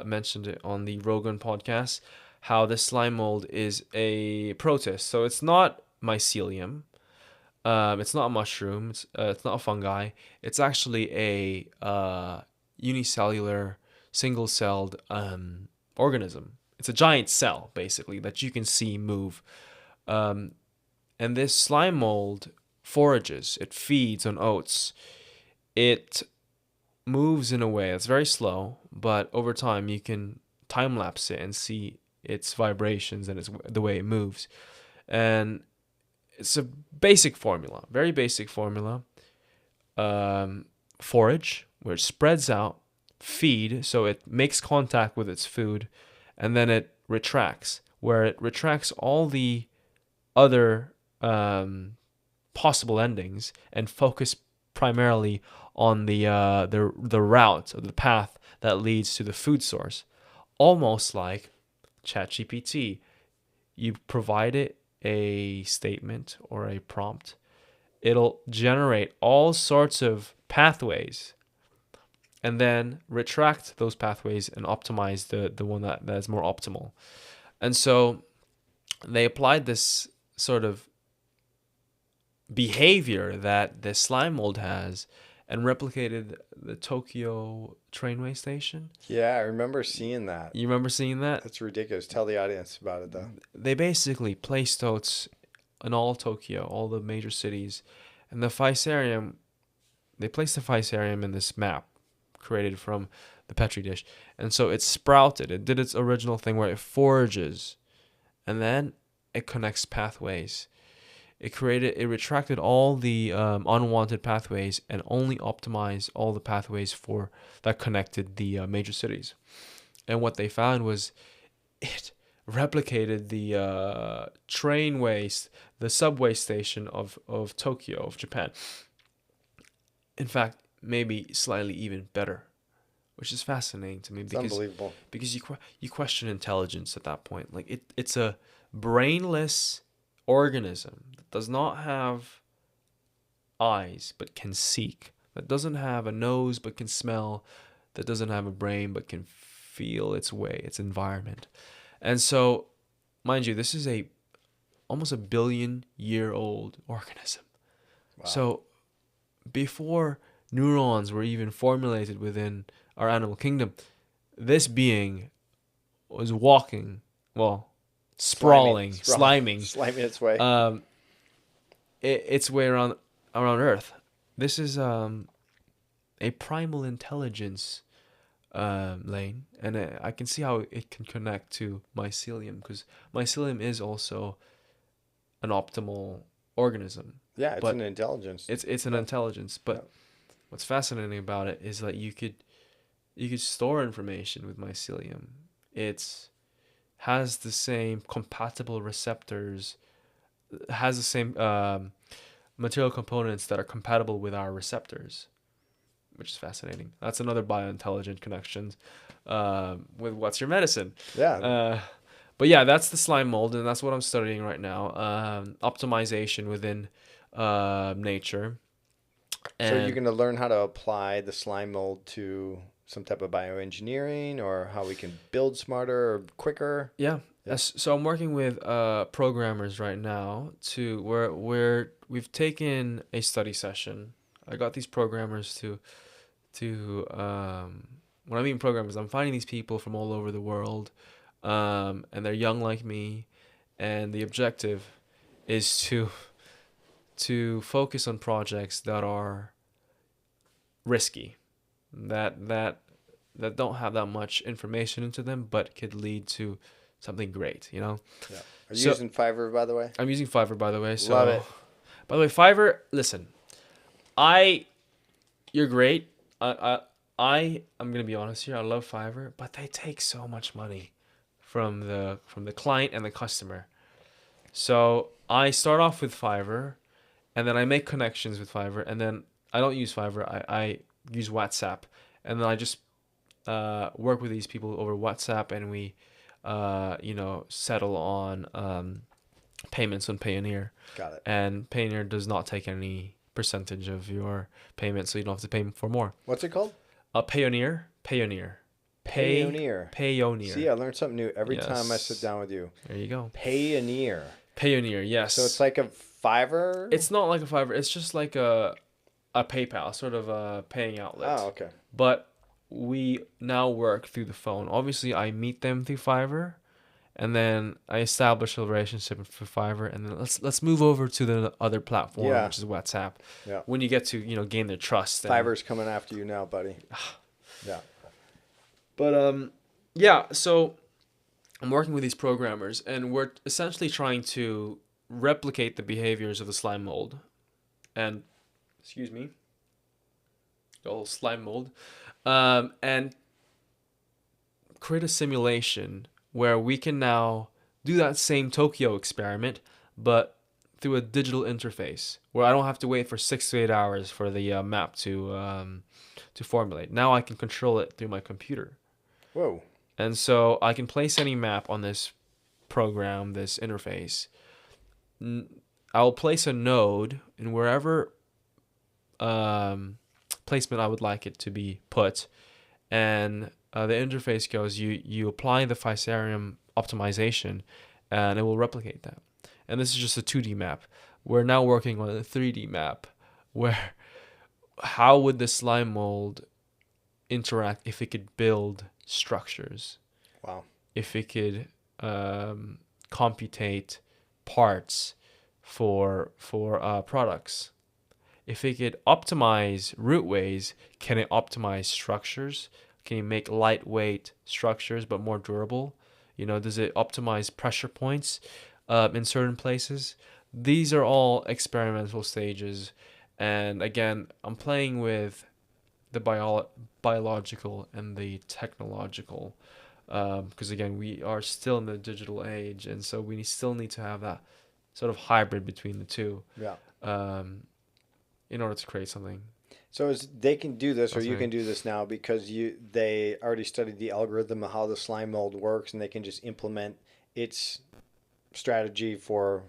mentioned it on the Rogan podcast, how the slime mold is a protist. So it's not mycelium. It's not a mushroom. It's not a fungi. It's actually a unicellular, single-celled organism. It's a giant cell, basically, that you can see move. Um, and this slime mold forages. It feeds on oats. It moves in a way that's very slow, but over time you can time lapse it and see its vibrations and the way it moves. And it's a basic formula, very basic formula. Forage, where it spreads out, feed, so it makes contact with its food, and then it retracts, where it retracts all the other possible endings and focus primarily on the route or the path that leads to the food source, almost like ChatGPT. You provide it a statement or a prompt, it'll generate all sorts of pathways and then retract those pathways and optimize the one that is more optimal. And so they applied this sort of behavior that the slime mold has and replicated the Tokyo trainway station. Yeah, I remember seeing that. You remember seeing that? That's ridiculous. Tell the audience about it though. They basically placed oats in all Tokyo, all the major cities. And the Phycerium, they placed the Phycerium in this map created from the Petri dish. And so it sprouted. It did its original thing where it forages and then it connects pathways. It retracted all the unwanted pathways and only optimized all the pathways for that connected the major cities. And what they found was it replicated the trainways, the subway station of Tokyo, of Japan. In fact, maybe slightly even better, which is fascinating to me It's because unbelievable. you question intelligence at that point. Like it's a brainless organism that does not have eyes but can seek, that doesn't have a nose but can smell, that doesn't have a brain but can feel its way, its environment. And so, mind you, this is almost a billion-year-old organism. Wow. So before neurons were even formulated within our animal kingdom, this being was walking, well, sprawling, sliming its way. its way around Earth. This is a primal intelligence lane, and I can see how it can connect to mycelium, because mycelium is also an optimal organism. Yeah, it's but an intelligence. It's an intelligence, but what's fascinating about it is that you could store information with mycelium. It has the same compatible receptors, has the same material components that are compatible with our receptors, which is fascinating. That's another biointelligent connections with What's Your Medicine. Yeah. But yeah, that's the slime mold, and that's what I'm studying right now. Optimization within nature. So you're going to learn how to apply the slime mold to some type of bioengineering, or how we can build smarter or quicker. Yeah. So I'm working with programmers right now to where we've taken a study session. I got these programmers to when I mean programmers, I'm finding these people from all over the world, and they're young like me, and the objective is to focus on projects that are risky, that don't have that much information into them, but could lead to something great, you know? Yeah. Are you using Fiverr, by the way? I'm using Fiverr, by the way. So, love it. By the way, Fiverr, listen, you're great. I'm gonna be honest here. I love Fiverr, but they take so much money from the client and the customer. So I start off with Fiverr, and then I make connections with Fiverr, and then I don't use Fiverr. I use WhatsApp, and then I just work with these people over WhatsApp, and we settle on payments on Payoneer. Got it. And Payoneer does not take any percentage of your payment, so you don't have to pay for more. What's it called? Payoneer. Payoneer. See, I learned something new every time I sit down with you. There you go. Payoneer. Payoneer, yes. So it's like a Fiverr? It's not like a Fiverr. It's just like a PayPal, sort of a paying outlet. Oh, okay. But we now work through the phone. Obviously, I meet them through Fiverr, and then I establish a relationship for Fiverr, and then let's move over to the other platform, which is WhatsApp. Yeah. When you get to gain their trust. Fiverr's coming after you now, buddy. Yeah. But so I'm working with these programmers, and we're essentially trying to replicate the behaviors of the slime mold, and the whole slime mold, and create a simulation where we can now do that same Tokyo experiment, but through a digital interface, where I don't have to wait for 6 to 8 hours for the map to formulate. Now I can control it through my computer. Whoa. And so I can place any map on this program, this interface. I'll place a node in wherever placement I would like it to be put, and the interface goes, you apply the Phycerium optimization, and it will replicate that. And this is just a 2D map. We're now working on a 3D map, where how would the slime mold interact if it could build structures? Wow. If it could computate parts for products. If it could optimize rootways, can it optimize structures? Can you make lightweight structures but more durable? Does it optimize pressure points in certain places? These are all experimental stages. And again, I'm playing with the biological and the technological, because again, we are still in the digital age, and so we still need to have that sort of hybrid between the two. Yeah. In order to create something. So they can do this, or you can Fascinating. do this now because they already studied the algorithm of how the slime mold works, and they can just implement its strategy for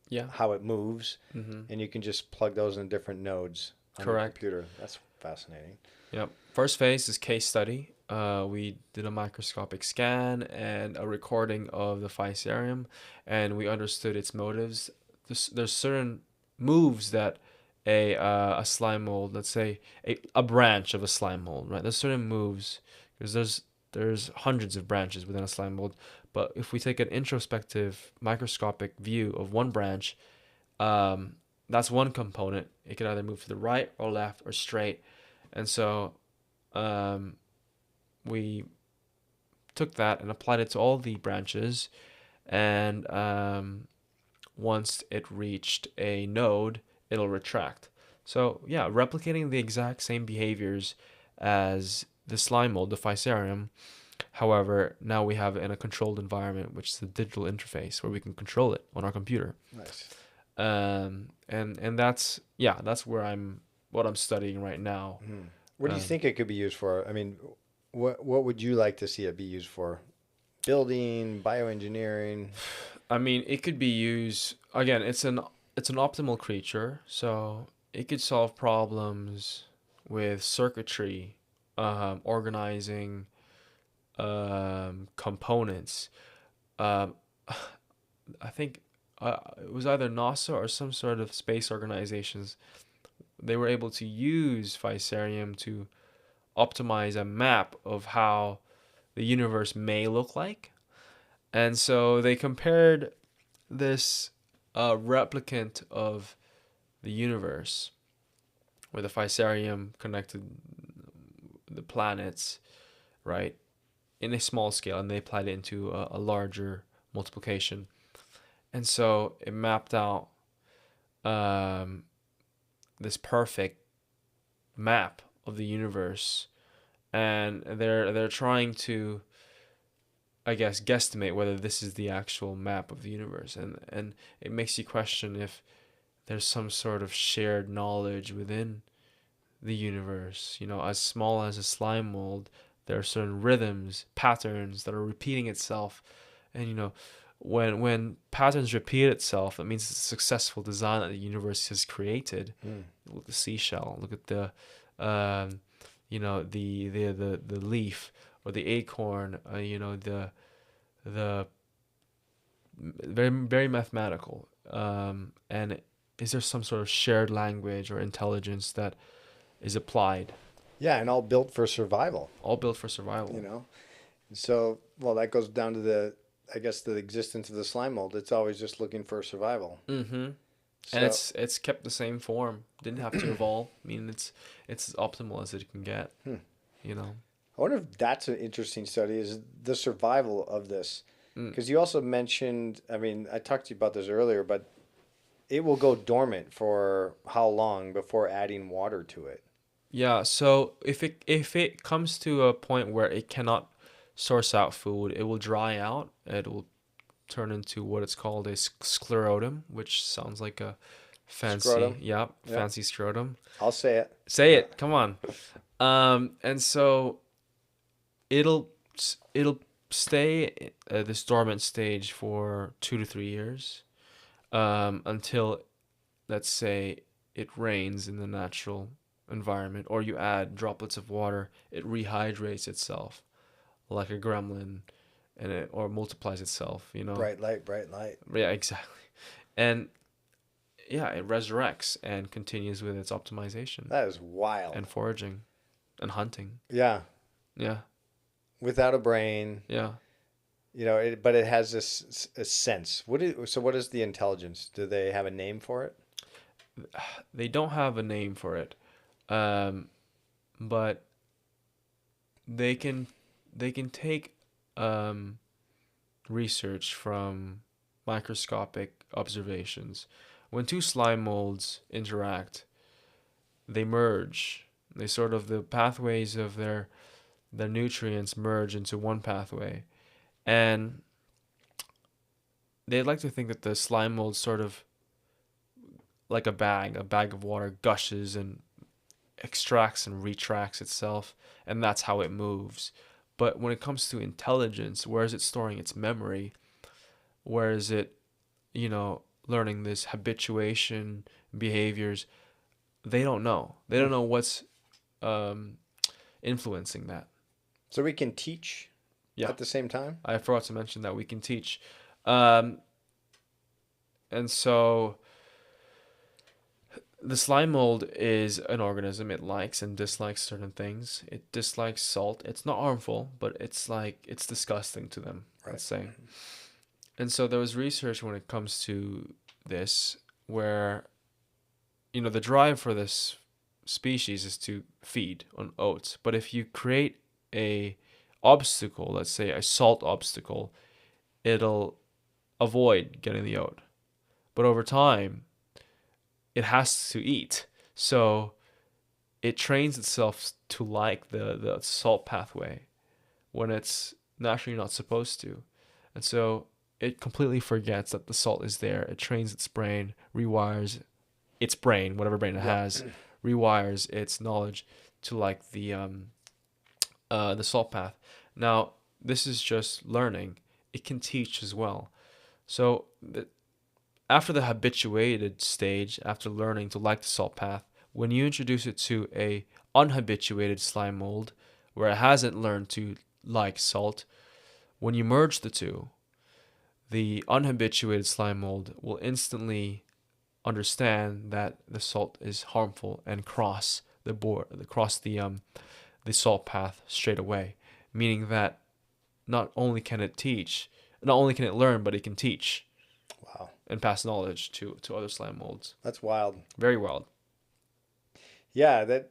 Yeah. how it moves, Mm-hmm. and you can just plug those in different nodes on your Correct. computer. That's fascinating. Yep. First phase is case study. We did a microscopic scan and a recording of the Phycerium, and we understood its motives. There's certain moves that a slime mold, let's say a branch of a slime mold, right? There's certain moves because there's hundreds of branches within a slime mold. But if we take an introspective microscopic view of one branch, that's one component. It can either move to the right or left or straight. And so we took that and applied it to all the branches. And once it reached a node, it'll retract. So yeah, replicating the exact same behaviors as the slime mold, the Phycerium. However, now we have it in a controlled environment, which is the digital interface where we can control it on our computer. Nice. And that's where what I'm studying right now. What do you think it could be used for? I mean, what would you like to see it be used for? Building, bioengineering. I mean, it could be used again. It's an optimal creature, so it could solve problems with circuitry, organizing components. Um, I think it was either NASA or some sort of space organizations. They were able to use Phycerium to optimize a map of how the universe may look like. And so they compared this replicant of the universe, where the Phycerium connected the planets, right, in a small scale, and they applied it into a larger multiplication. And so it mapped out this perfect map of the universe, and they're trying to, I guess, guesstimate whether this is the actual map of the universe, and it makes you question if there's some sort of shared knowledge within the universe. As small as a slime mold, there are certain rhythms, patterns that are repeating itself, and when patterns repeat itself, that means it's a successful design that the universe has created. Look at the seashell. Look at the the leaf or the acorn. The very very mathematical. And is there some sort of shared language or intelligence that is applied? Yeah, and all built for survival. All built for survival. So, well, that goes down to the existence of the slime mold. It's always just looking for survival. Mm-hmm. So, And it's kept the same form. Didn't have to evolve. I mean, it's as optimal as it can get. I wonder if that's an interesting study, is the survival of this. Mm. Because you also mentioned, I mean, I talked to you about this earlier, but it will go dormant for how long before adding water to it? Yeah. So if it comes to a point where it cannot source out food, it will dry out. It will turn into what it's called a sclerotum, which sounds like a fancy, Scrotum. yeah, Yep. fancy scrotum. I'll say it. Say it. Come on. And so it'll stay at this dormant stage for 2 to 3 years, until, let's say, it rains in the natural environment, or you add droplets of water. It rehydrates itself like a gremlin, or multiplies itself. Bright light, bright light. Yeah, exactly. And yeah, it resurrects and continues with its optimization That is wild. and foraging and hunting. Yeah. Yeah. Without a brain. Yeah. but it has this a sense. What is the intelligence? Do they have a name for it? They don't have a name for it, um, but they can they can take um, research from microscopic observations. When two slime molds interact, they merge. They sort of the pathways of their nutrients merge into one pathway, and they'd like to think that the slime mold sort of like a bag of water gushes and extracts and retracts itself, and that's how it moves. But when it comes to intelligence, where is it storing its memory? Where is it, learning this habituation behaviors? They don't know. They don't know what's um, influencing that. So we can teach Yeah, at the same time? I forgot to mention that we can teach. Um, and so the slime mold is an organism. It likes and dislikes certain things. It dislikes salt. It's not harmful, but it's disgusting to them, Right. let's say. And so there was research when it comes to this where, the drive for this species is to feed on oats. But if you create a obstacle, let's say a salt obstacle, it'll avoid getting the oat. But over time, it has to eat. So it trains itself to like the salt pathway when it's naturally not supposed to. And so it completely forgets that the salt is there. It trains its brain, rewires its brain, whatever brain it has, rewires its knowledge to like the salt path. Now, this is just learning. It can teach as well. So after the habituated stage, after learning to like the salt path, when you introduce it to a unhabituated slime mold where it hasn't learned to like salt, when you merge the two, the unhabituated slime mold will instantly understand that the salt is harmful and cross the salt path straight away, meaning that not only can it learn, but it can teach Wow. and pass knowledge to other slime molds. That's wild. Very wild. Yeah, that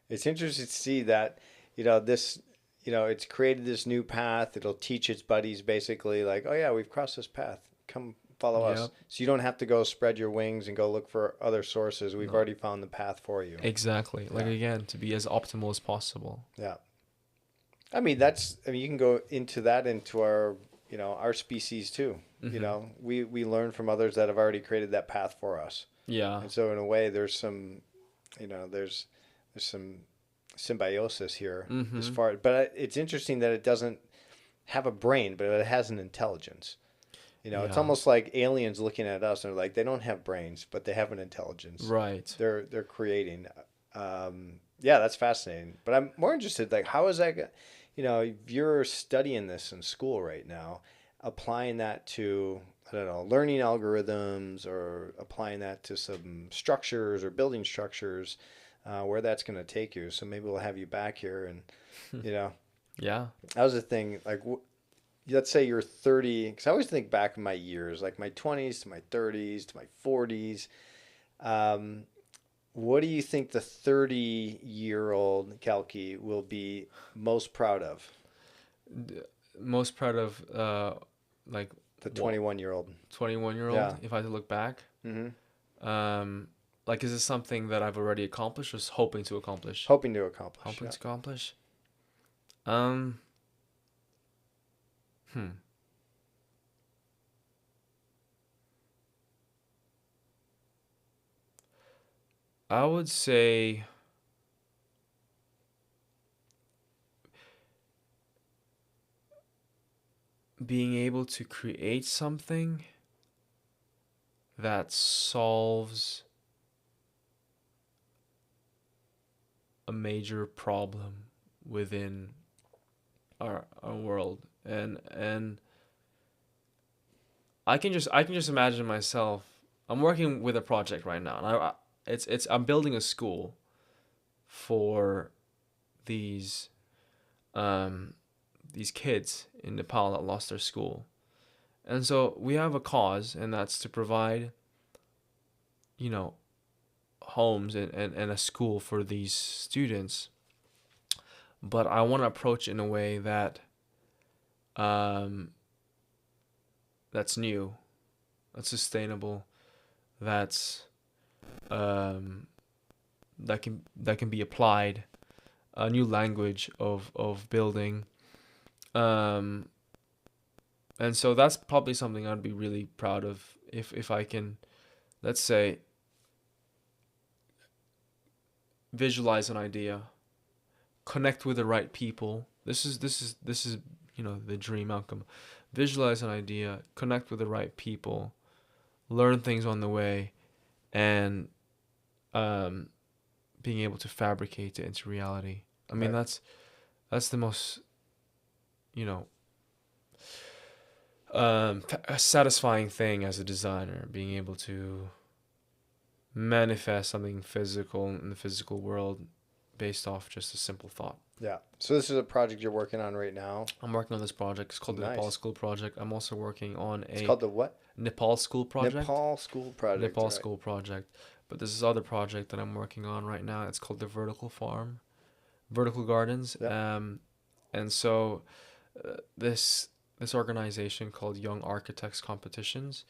it's interesting to see that, this, it's created this new path. It'll teach its buddies basically like, oh yeah, we've crossed this path. Come follow us. Yep. So you don't have to go spread your wings and go look for other sources. We've No. already found the path for you. Exactly. Like Yeah. again, to be as optimal as possible. Yeah. You can go into our species too. We learn from others that have already created that path for us. Yeah. And so in a way there's some, there's some symbiosis here as far, but it's interesting that it doesn't have a brain, but it has an intelligence. It's Yeah. almost like aliens looking at us and they're like, they don't have brains, but they have an intelligence. Right. They're creating. Yeah, that's fascinating. But I'm more interested, like, how is that? If you're studying this in school right now, applying that to, I don't know, learning algorithms or applying that to some structures or building structures, where that's going to take you. So maybe we'll have you back here and, Yeah. that was the thing. Like, let's say you're 30, because I always think back in my years, like my 20s to my 30s to my 40s. What do you think the 30-year-old Kalki will be most proud of? Most proud of like The 21-year-old. 21-year-old, Yeah. if I had to look back. Mm-hmm. Like, is this something that I've already accomplished or is hoping to accomplish? Hoping to accomplish. Hoping Yeah. to accomplish. Hmm. I would say being able to create something that solves a major problem within our world, and I can just imagine myself. I'm working with a project right now, and I'm building a school for these these kids in Nepal that lost their school. And so we have a cause, and that's to provide, you know, homes and a school for these students. But I want to approach it in a way that um, that's new, that's sustainable, that's that can be applied, a new language of building. Um, and so that's probably something I'd be really proud of if I can, let's say, visualize an idea, connect with the right people. This is the dream outcome. Visualize an idea, connect with the right people, learn things on the way, and um, being able to fabricate it into reality. I mean, Right. that's the most, you know, satisfying thing as a designer, being able to manifest something physical in the physical world based off just a simple thought. Yeah. So this is a project you're working on right now. I'm working on this project. It's called the Nepal Nice. School Project. I'm also working on It's a called the what? Nepal School Project. Nepal School Project. Nepal Right. School Project. But this is other project that I'm working on right now. It's called the Vertical Farm, Vertical Gardens. Yeah. And so this organization called Young Architects Competitions,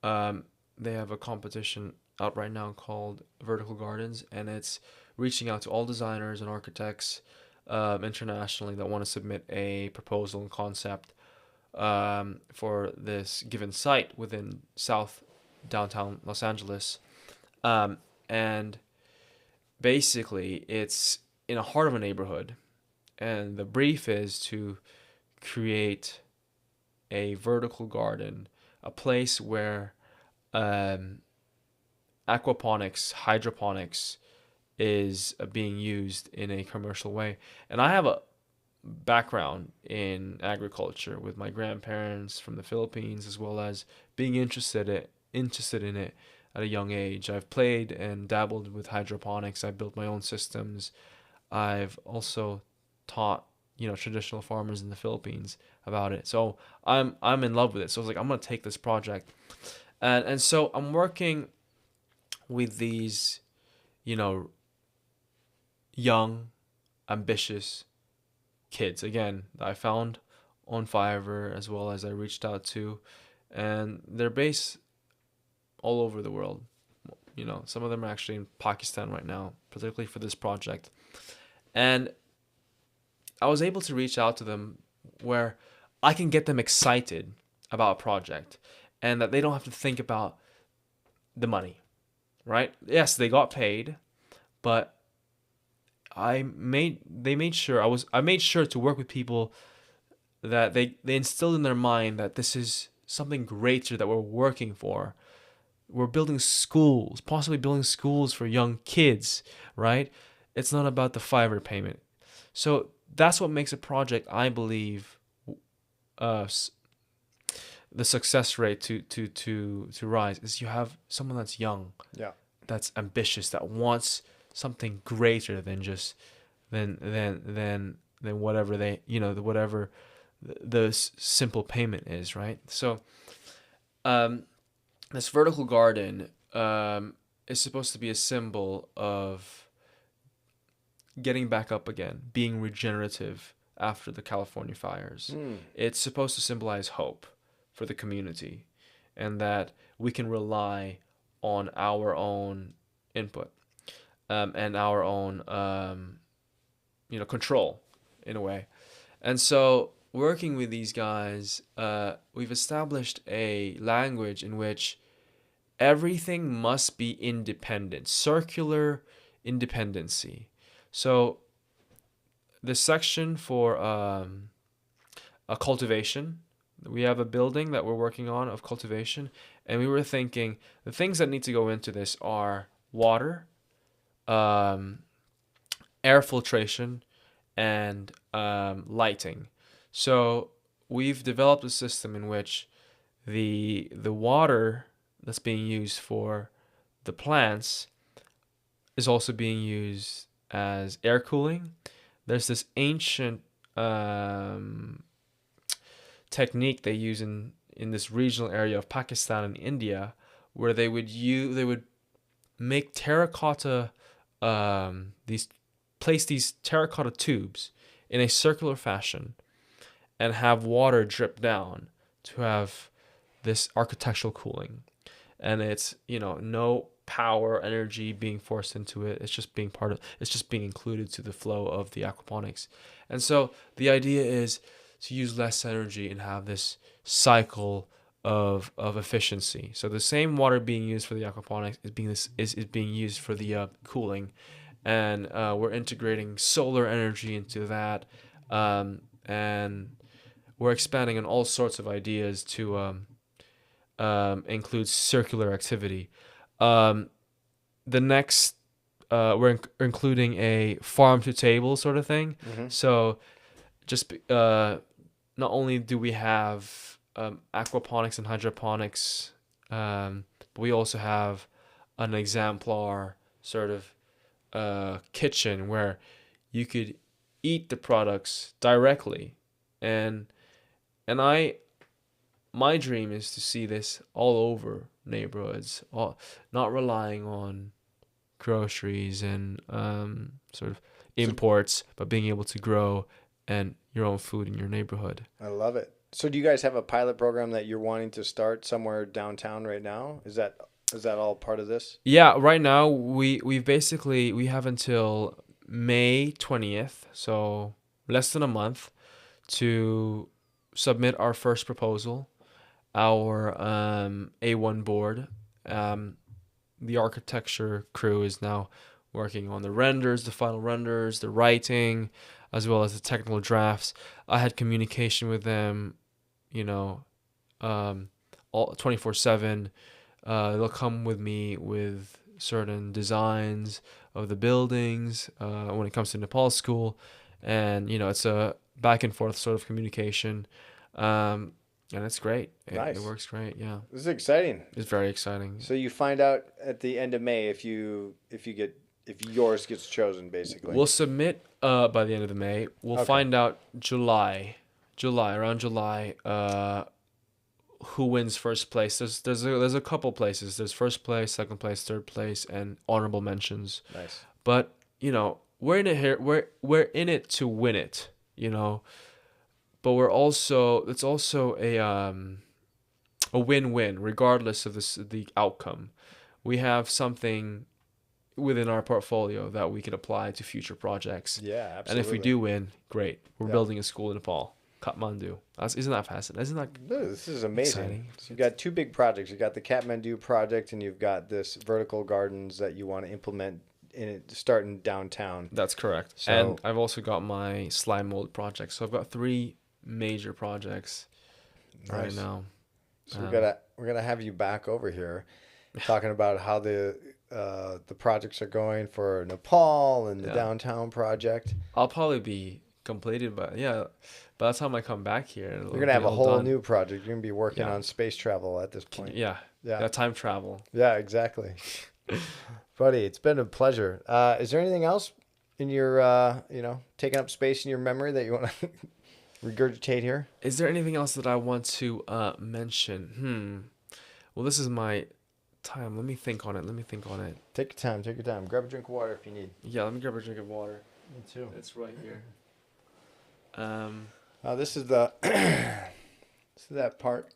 they have a competition out right now called Vertical Gardens, and it's reaching out to all designers and architects internationally that want to submit a proposal and concept for this given site within South downtown Los Angeles. And basically, it's in the heart of a neighborhood, and the brief is to create a vertical garden, a place where aquaponics, hydroponics is being used in a commercial way. And I have a background in agriculture with my grandparents from the Philippines, as well as being interested in it at a young age. I've played and dabbled with hydroponics. I've built my own systems. I've also taught traditional farmers in the Philippines about it. So I'm in love with it. So I was like, I'm gonna take this project, and so I'm working with these, you know, young, ambitious kids again that I found on Fiverr, as well as I reached out to, and they're based all over the world. Some of them are actually in Pakistan right now, particularly for this project. And I was able to reach out to them where I can get them excited about a project and that they don't have to think about the money, right? Yes, they got paid, but I made sure to work with people that they instilled in their mind that this is something greater that we're working for. We're building schools, possibly building schools for young kids, right? It's not about the Fiverr payment. So that's what makes a project, I believe, the success rate to rise is you have someone that's young, Yeah. that's ambitious, that wants something greater than just than whatever whatever the simple payment is, right? So this vertical garden is supposed to be a symbol of getting back up again, being regenerative after the California fires. It's supposed to symbolize hope for the community, and that we can rely on our own input and our own control in a way. And so working with these guys, we've established a language in which everything must be independent, circular independency. So the section for a cultivation, we have a building that we're working on of cultivation, and we were thinking the things that need to go into this are water, air filtration, and lighting. So we've developed a system in which the water that's being used for the plants is also being used as air cooling. There's this ancient technique they use in this regional area of Pakistan and India, where they would make terracotta, place these terracotta tubes in a circular fashion and have water drip down to have this architectural cooling. And it's, no power energy being forced into it. It's just being included to the flow of the aquaponics. And so the idea is to use less energy and have this cycle of efficiency. So the same water being used for the aquaponics is being used for the cooling, and we're integrating solar energy into that, and we're expanding on all sorts of ideas to include circular activity. The next, we're including a farm to table sort of thing. Mm-hmm. So just not only do we have aquaponics and hydroponics, but we also have an exemplar sort of kitchen where you could eat the products directly, and my dream is to see this all over neighborhoods, not relying on groceries and sort of imports, but being able to grow and your own food in your neighborhood. I love it. So do you guys have a pilot program that you're wanting to start somewhere downtown right now? Is that all part of this? Yeah, right now we have until May 20th, so less than a month, to submit our first proposal, our A1 board. The architecture crew is now working on the renders, the final renders, the writing, as well as the technical drafts. I had communication with them, all 24/7. They'll come with me with certain designs of the buildings when it comes to Nepal school, and it's a back and forth sort of communication, and it's great. Nice. It works great. Yeah, This is exciting. it's very exciting. So you find out at the end of May if yours gets chosen, basically. We'll submit by the end of the May. We'll Okay. find out around July, who wins first place. There's a couple places. There's first place, second place, third place, and honorable mentions. Nice. But we're in it here. We're in it to win it. But it's also a win-win regardless of the outcome. We have something within our portfolio that we can apply to future projects. Yeah, absolutely. And if we do win, great. We're Yeah. building a school in Nepal, Kathmandu. Isn't that fascinating? Isn't that This is amazing. exciting? So you've got two big projects. You've got the Kathmandu project, and you've got this vertical gardens that you want to implement starting downtown. That's correct. So- And I've also got my slime mold project. So I've got 3 major projects right Nice. now. So we're gonna have you back over here, talking about how the projects are going for Nepal and the Yeah. downtown project. I'll probably be completed, but by the time I come back here, You're gonna have a whole new project. You're gonna be working Yeah. on space travel at this point. Yeah, Yeah. time travel. Yeah, exactly. Buddy, it's been a pleasure. Is there anything else in your, taking up space in your memory that you want to regurgitate here? Is there anything else that I want to mention? Well, this is my time. Let me think on it. Take your time. Grab a drink of water if you need. Yeah, let me grab a drink of water. Me too. It's right here. This is the this is that part.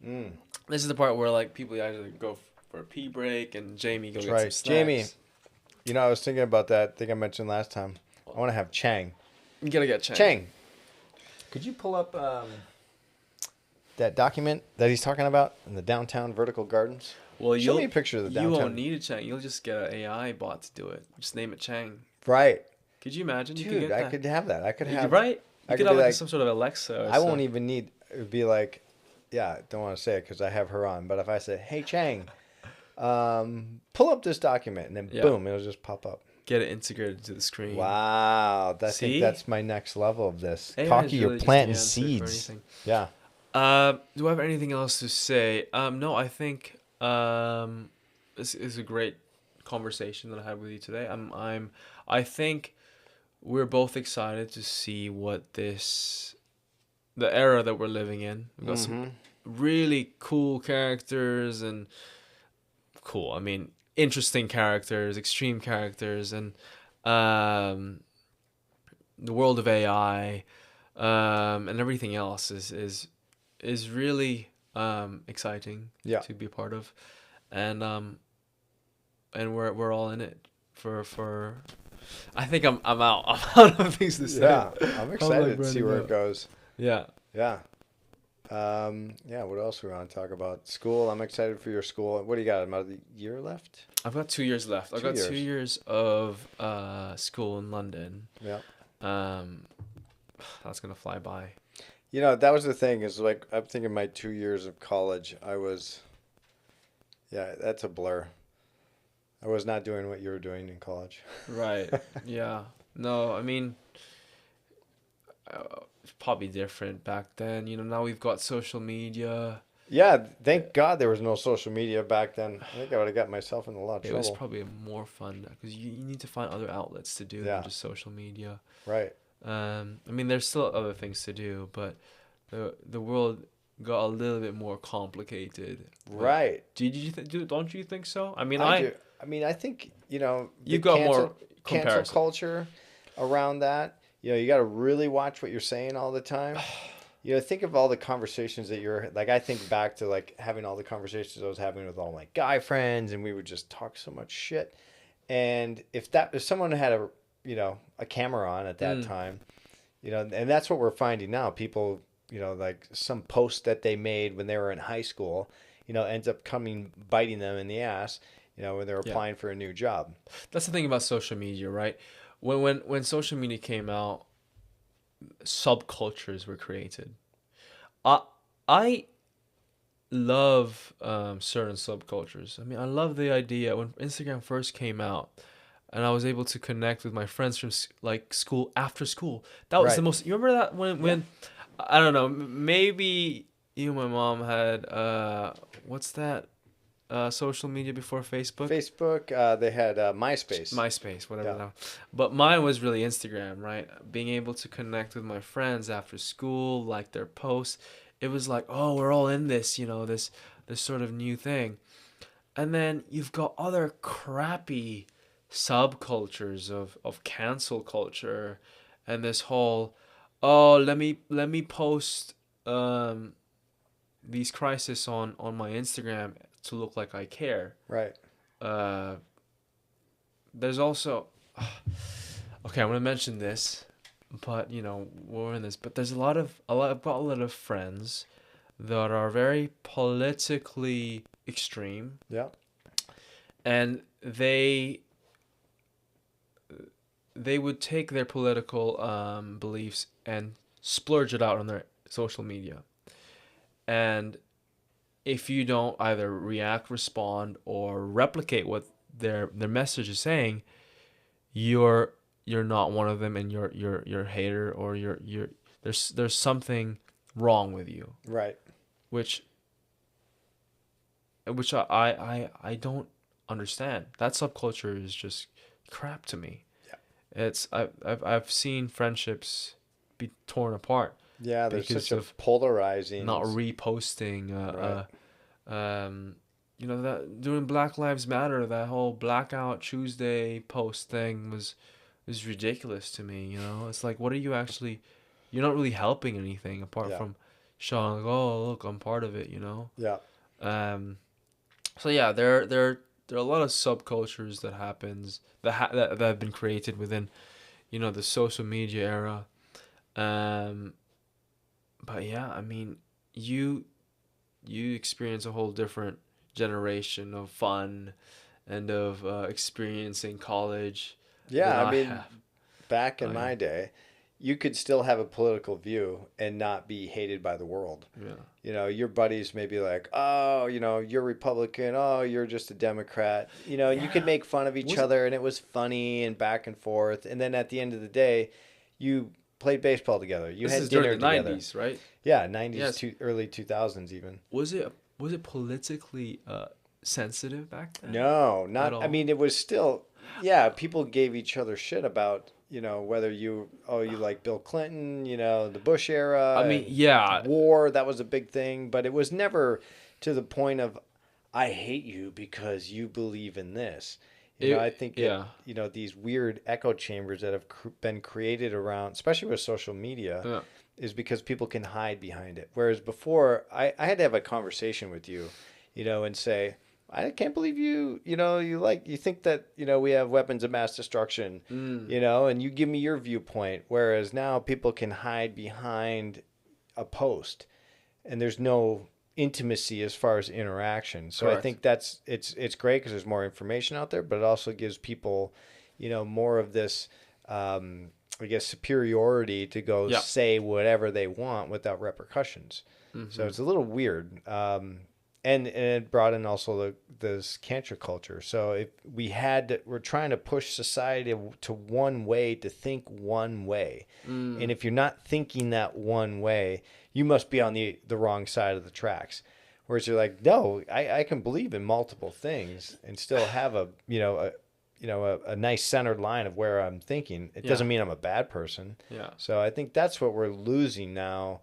This is the part where like people either go for a pee break and Jamie go That's get right. some snacks. Jamie, I was thinking about that. I think I mentioned last time. I want to have Chang. You gotta get Chang. Chang, could you pull up that document that he's talking about in the downtown vertical gardens? Well, Show me a picture of the downtown. You won't need a Chang. You'll just get an AI bot to do it. Just name it Chang. Right. Could you imagine? You Dude, could get I that. could have that. I could have. Right? I You could could have be like like- some sort of Alexa. Or I won't something. even need. It would be like, yeah, don't want to say it because I have her on. But if I said, "Hey Chang, pull up this document," and then Yeah. boom, it'll just pop up. Get it integrated to the screen. Wow, I See? think that's my next level of this. AI is Kalki, you're really just planting the answer for seeds. anything. Yeah. Do I have anything else to say? No, I think this is a great conversation that I had with you today. I think we're both excited to see what this the era that we're living in. We've got some Mm-hmm. really cool characters and cool. I mean, interesting characters, extreme characters, and um, the world of AI, and everything else is really exciting Yeah. to be a part of, and and we're all in it for. I think I'm out. I'm out of things to say. Yeah. I'm excited to see running where out. it goes. Yeah. Yeah. Yeah, what else we want to talk about? School. I'm excited for your school. What do you got? About a year left? I've got 2 years left. I've 2 got years. 2 years of school in London. Yeah. Um, that's gonna fly by. You know, that was the thing is like, I'm thinking my 2 years of college, yeah, that's a blur. I was not doing what you were doing in college. Right. Yeah. No, I mean, it's probably different back then. You know, now we've got social media. Yeah, thank God there was no social media back then. I think I would have got myself in a lot of It was trouble. probably more fun because you need to find other outlets to do Yeah. than just social media. Right. I mean, there's still other things to do, but the world got a little bit more complicated. But Right. don't you think so? I mean, I do. I mean, I think, you know, you the got more cancel comparison. culture around that. You know, you got to really watch what you're saying all the time. You know, think of all the conversations that you're like. I think back to like having all the conversations I was having with all my guy friends, and we would just talk so much shit. And if someone had a camera on at that time, you know, and that's what we're finding now. People, you know, like some post that they made when they were in high school, you know, ends up biting them in the ass. You know, when they're applying for a new job. That's the thing about social media, right? When social media came out, subcultures were created. I love certain subcultures. I mean, I love the idea when Instagram first came out, and I was able to connect with my friends from like school after school. That was the Right. most. You remember that when I don't know, maybe you and my mom had what's that social media before Facebook? Facebook, they had MySpace. Whatever Yeah. that. But mine was really Instagram, right? Being able to connect with my friends after school, like their posts. It was like, oh, we're all in this, you know, this sort of new thing. And then you've got other crappy subcultures of cancel culture and this whole, oh, let me post these crises on my Instagram to look like I care. Right. Uh, there's also okay, I'm gonna mention this, but you know we're in this. But there's I've got a lot of friends that are very politically extreme, Yeah. and they would take their political beliefs and splurge it out on their social media, and if you don't either react, respond, or replicate what their message is saying, you're not one of them, and you're a hater, or you're there's something wrong with you, Right. which I don't understand. That subculture is just crap to me. Yeah. I've seen friendships be torn apart Yeah, there's because such a of polarizing. not reposting Right. you know, that doing Black Lives Matter, that whole Blackout Tuesday post thing was ridiculous to me. You know, it's like, what are you actually? You're not really helping anything apart Yeah. from showing, like, oh, look, I'm part of it. You know. Yeah. So yeah, there are a lot of subcultures that happens that have been created within, you know, the social media era. But yeah, I mean, you experience a whole different generation of fun and of experiencing college Yeah. than I mean, have. back in Oh, my yeah. day, you could still have a political view and not be hated by the world. Yeah. You know, your buddies may be like, oh, you know, you're Republican. Oh, you're just a Democrat. You know, and you could Yeah. make fun of each Was- other, and it was funny and back and forth. And then at the end of the day, you played baseball together. You This had is dinner during the together. 90s, right? Yeah, 90s Yes. to early 2000s even. Was it politically sensitive back then? No, not. At I all? mean, it was still. yeah, people gave each other shit about, whether you like Bill Clinton, the Bush I era mean, and yeah, war, that was a big thing, but it was never to the point of I hate you because you believe in this. I think yeah, these weird echo chambers that have been created around, especially with social media, yeah, is because people can hide behind it. Whereas before, I had to have a conversation with you, and say, I can't believe you think that, we have weapons of mass destruction, mm, and you give me your viewpoint. Whereas now people can hide behind a post and there's no intimacy as far as interaction. So I correct. think it's great because there's more information out there, but it also gives people, more of this, I guess, superiority to go Yeah. say whatever they want without repercussions. So Mm-hmm. it's a little weird. And it brought in also this cancer culture. So if we're trying to push society to one way, to think one way, and Mm, if you're not thinking that one way, you must be on the wrong side of the tracks. Whereas you're like, no, I can believe in multiple things and still have a nice centered line of where I'm thinking. It yeah, doesn't mean I'm a bad person. yeah. So I think that's what we're losing now.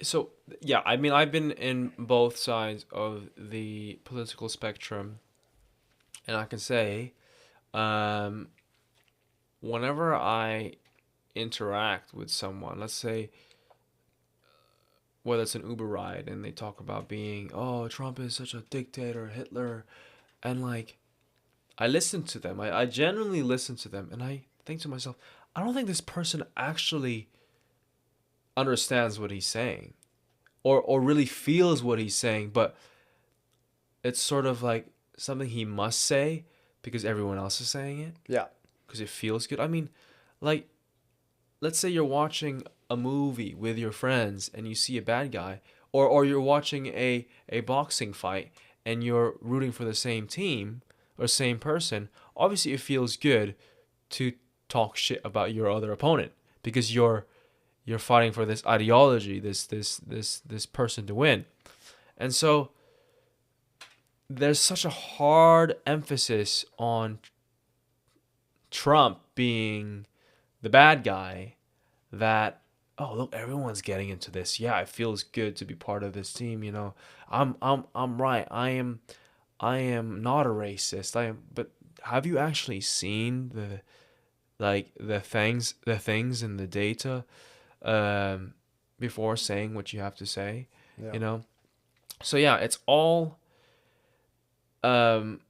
So, yeah, I mean, I've been in both sides of the political spectrum, and I can say, um, whenever I interact with someone, let's say whether it's an Uber ride and they talk about being, oh, Trump is such a dictator, Hitler, and like, I listen to them. I genuinely listen to them, and I think to myself, I don't think this person actually understands what he's saying, or really feels what he's saying, but it's sort of like something he must say because everyone else is saying it Yeah. because it feels good. I mean, like, let's say you're watching a movie with your friends and you see a bad guy, or you're watching a boxing fight and you're rooting for the same team or same person. Obviously, it feels good to talk shit about your other opponent because you're fighting for this ideology, this person to win. And so there's such a hard emphasis on Trump being the bad guy that, oh, look, everyone's getting into this. Yeah, it feels good to be part of this team, you know. I'm right. I am not a racist. But have you actually seen the things in the data um before saying what you have to say, Yeah. you know? So yeah, it's all um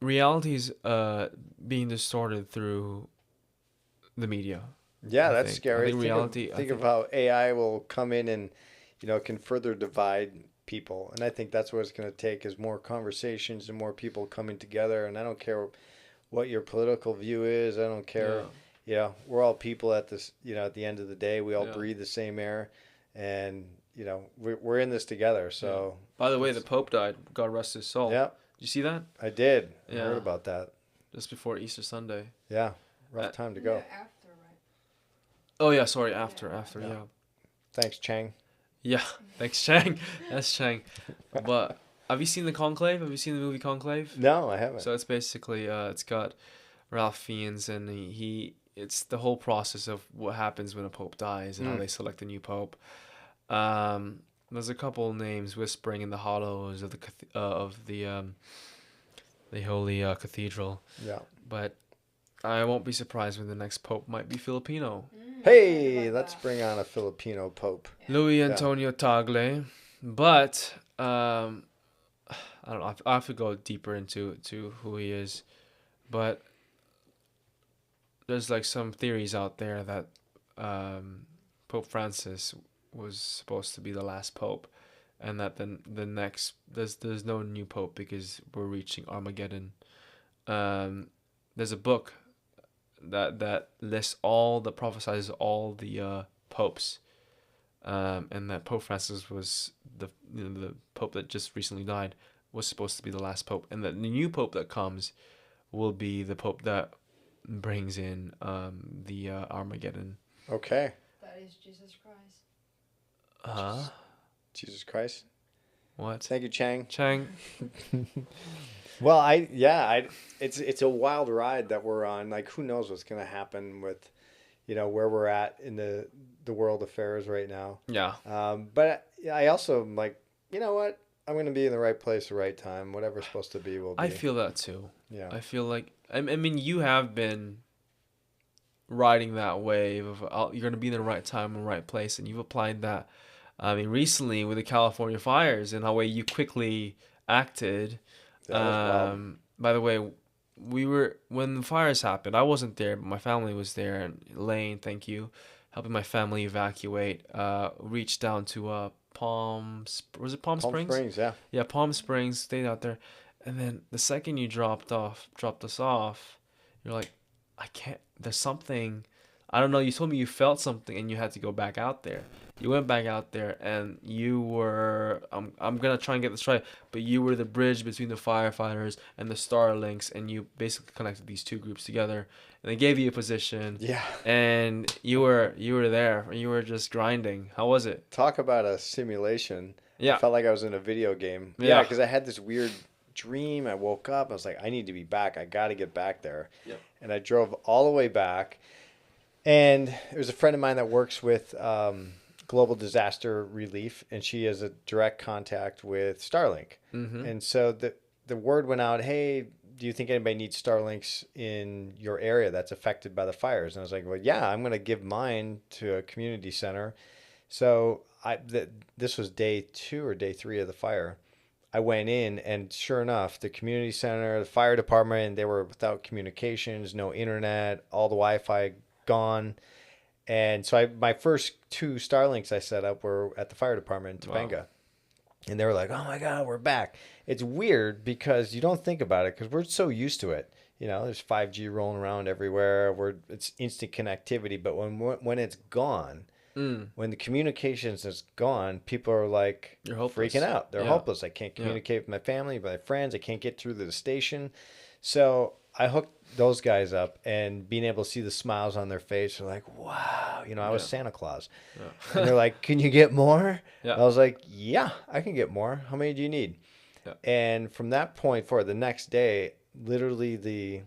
reality's being distorted through the media. Yeah, I that's think. I scary. think Think of reality. I think of think. how AI will come in and can further divide people. And I think that's what it's going to take is more conversations and more people coming together. And I don't care what your political view is. I don't care. Yeah. We're all people at this. At the end of the day, we all Yeah. breathe the same air, and we're in this together. Yeah. So By the way, the it's Pope died. God rest his soul. yeah, Did you see that? I did. I heard Yeah. about that. Just before Easter Sunday. Yeah, rough Uh, time to Yeah, go. after, right? oh yeah, sorry. After. Yeah. After. Yeah. Yeah. Thanks, Chang. Yeah. Thanks, Chang. That's Chang. But have you seen the Conclave? Have you seen the movie Conclave? No, I haven't. So it's basically it's got Ralph Fiennes, and it's the whole process of what happens when a pope dies and how Mm. they select a new pope. There's a couple names whispering in the hollows of the holy cathedral, Yeah. but I won't be surprised when the next pope might be Filipino. Hey, let's bring on a Filipino pope. Louis Yeah. Antonio Tagle, but I don't know. I have to go deeper into who he is, but there's like some theories out there that Pope Francis was supposed to be the last pope, and that the next there's no new pope because we're reaching Armageddon. There's a book that lists all the prophesies all the popes, and that Pope Francis was the pope that just recently died was supposed to be the last pope, and that the new pope that comes will be the pope that brings in the Armageddon. Okay. That is Jesus Christ. Huh? Jesus Christ. What? Thank you, Chang. Chang. Well, it's a wild ride that we're on. Like, who knows what's going to happen with, where we're at in the world affairs right now. Yeah. But I also am like, you know what? I'm going to be in the right place, the right time. Whatever's supposed to be will be. I feel that too. Yeah. I feel like I mean you have been riding that wave of you're going to be in the right time and right place, and you've applied that. I mean, recently with the California fires and how way you quickly acted. That was wild. By the way, when the fires happened. I wasn't there, but my family was there. And Lane, thank you, helping my family evacuate. Reached down to was it Palm Palm Springs? Springs, yeah. Yeah, Palm Springs. Stayed out there, and then the second you dropped us off, you're like, I can't. There's something. I don't know. You told me you felt something, and you had to go back out there. You went back out there, and you were. I'm gonna try and get this right, but you were the bridge between the firefighters and the Starlinks, and you basically connected these two groups together, and they gave you a position. Yeah. And you were there. You were just grinding. How was it? Talk about a simulation. Yeah. I felt like I was in a video game. Yeah. Because I had this weird dream. I woke up. I was like, I need to be back. I got to get back there. Yep. And I drove all the way back. And there's a friend of mine that works with global disaster relief, and she has a direct contact with Starlink. Mm-hmm. And so the word went out, hey, do you think anybody needs Starlinks in your area that's affected by the fires? And I was like, well, yeah, I'm going to give mine to a community center. So this was day 2 or day 3 of the fire. I went in, and sure enough, the community center, the fire department, they were without communications, no internet, all the Wi-Fi gone. And so my first 2 Starlinks I set up were at the fire department in Topanga. Wow. And they were like, oh my God, we're back. It's weird because you don't think about it because we're so used to it. There's 5G rolling around everywhere. It's instant connectivity. But when it's gone, when the communications is gone, people are like freaking out. They're hopeless. I can't communicate with my family, my friends. I can't get through to the station. So I hooked those guys up, and being able to see the smiles on their face, they're like, wow, I was Santa Claus. Yeah. And they're like, can you get more? Yeah. I was like, yeah, I can get more. How many do you need? Yeah. And from that point forward, the next day, literally the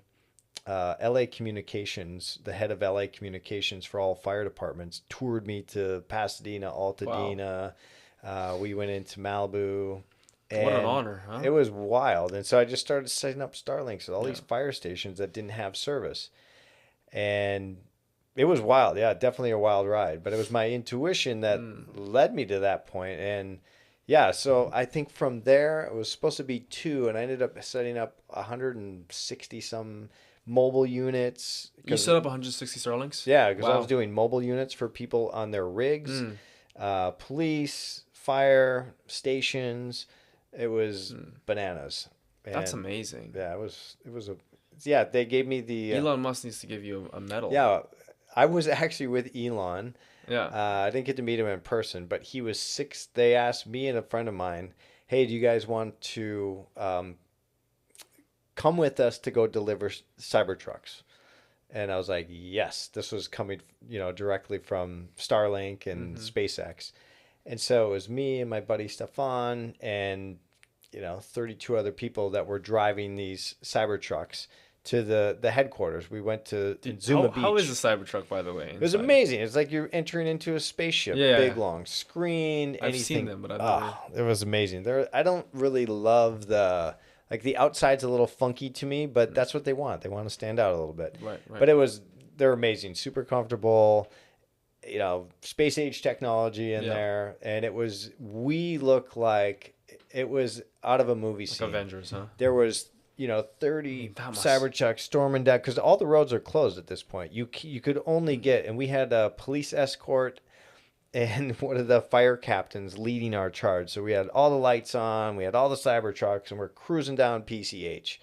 LA Communications, the head of LA Communications for all fire departments, toured me to Pasadena, Altadena. Wow. We went into Malibu. And what an honor, huh? It was wild. And so I just started setting up Starlinks at all these fire stations that didn't have service. And it was wild. Yeah, definitely a wild ride. But it was my intuition that led me to that point. And yeah, so I think from there, it was supposed to be 2, and I ended up setting up 160 some mobile units. You set up 160 Starlinks? Yeah, because I was doing mobile units for people on their rigs, police, fire stations. It was bananas. And that's amazing. Yeah, it was they gave me the Elon Musk needs to give you a medal. Yeah, I was actually with Elon. Yeah. I didn't get to meet him in person, but he was 6. They asked me and a friend of mine, hey, do you guys want to come with us to go deliver Cybertrucks? And I was like, yes. This was coming, directly from Starlink and SpaceX. And so it was me and my buddy Stefan and, 32 other people that were driving these Cybertrucks to the headquarters. We went to Zuma Beach. How is the Cybertruck, by the way? Inside? It was amazing. It's like you're entering into a spaceship. Yeah. Big, long screen. I've seen them, but I've never... it was amazing. I don't really love the outside's a little funky to me, but that's what they want. They want to stand out a little bit. Right. But they're amazing. Super comfortable. Space age technology in there. And we look like it was out of a movie scene. Avengers, huh? There was, 30 Cybertrucks storming down because all the roads are closed at this point. You could only get, and we had a police escort and one of the fire captains leading our charge. So we had all the lights on, we had all the Cybertrucks, and we're cruising down PCH.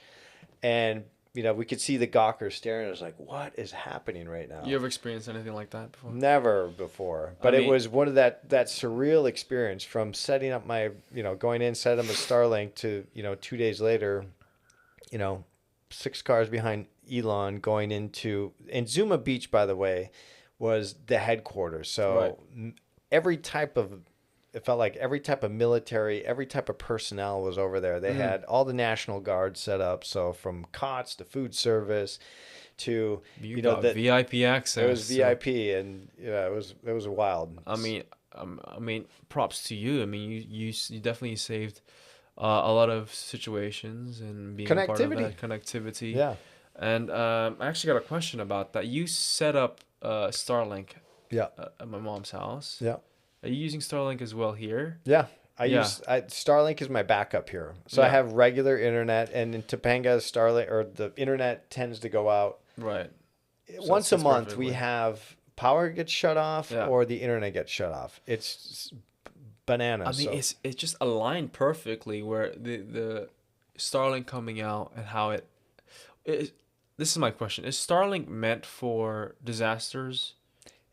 And we could see the gawkers staring at us like, what is happening right now? You ever experienced anything like that before? Never before. But it was one of that surreal experience from setting up my, going in, setting up a Starlink to, 2 days later, 6 cars behind Elon going into, and Zuma Beach, by the way, was the headquarters. So every type of it felt like every type of military, every type of personnel was over there. They had all the National Guard set up. So from COTS to food service to, You you know, got that VIP it was access. So, VIP, and yeah, it was wild. I mean, props to you. I mean, you definitely saved a lot of situations and being a part of Connectivity. that connectivity. Yeah. And I actually got a question about that. You set up Starlink Yeah. at my mom's house. Yeah. Are you using Starlink as well here? Yeah. Yeah, Starlink is my backup here. So I yeah, have regular internet, and in Topanga, Starlink, or the internet tends to go out right. So it once a fits month. We perfectly. have power gets shut off Yeah. or the internet gets shut off. It's I bananas. mean, So it's just aligned perfectly where the Starlink coming out and how it. This is my question: is Starlink meant for disasters,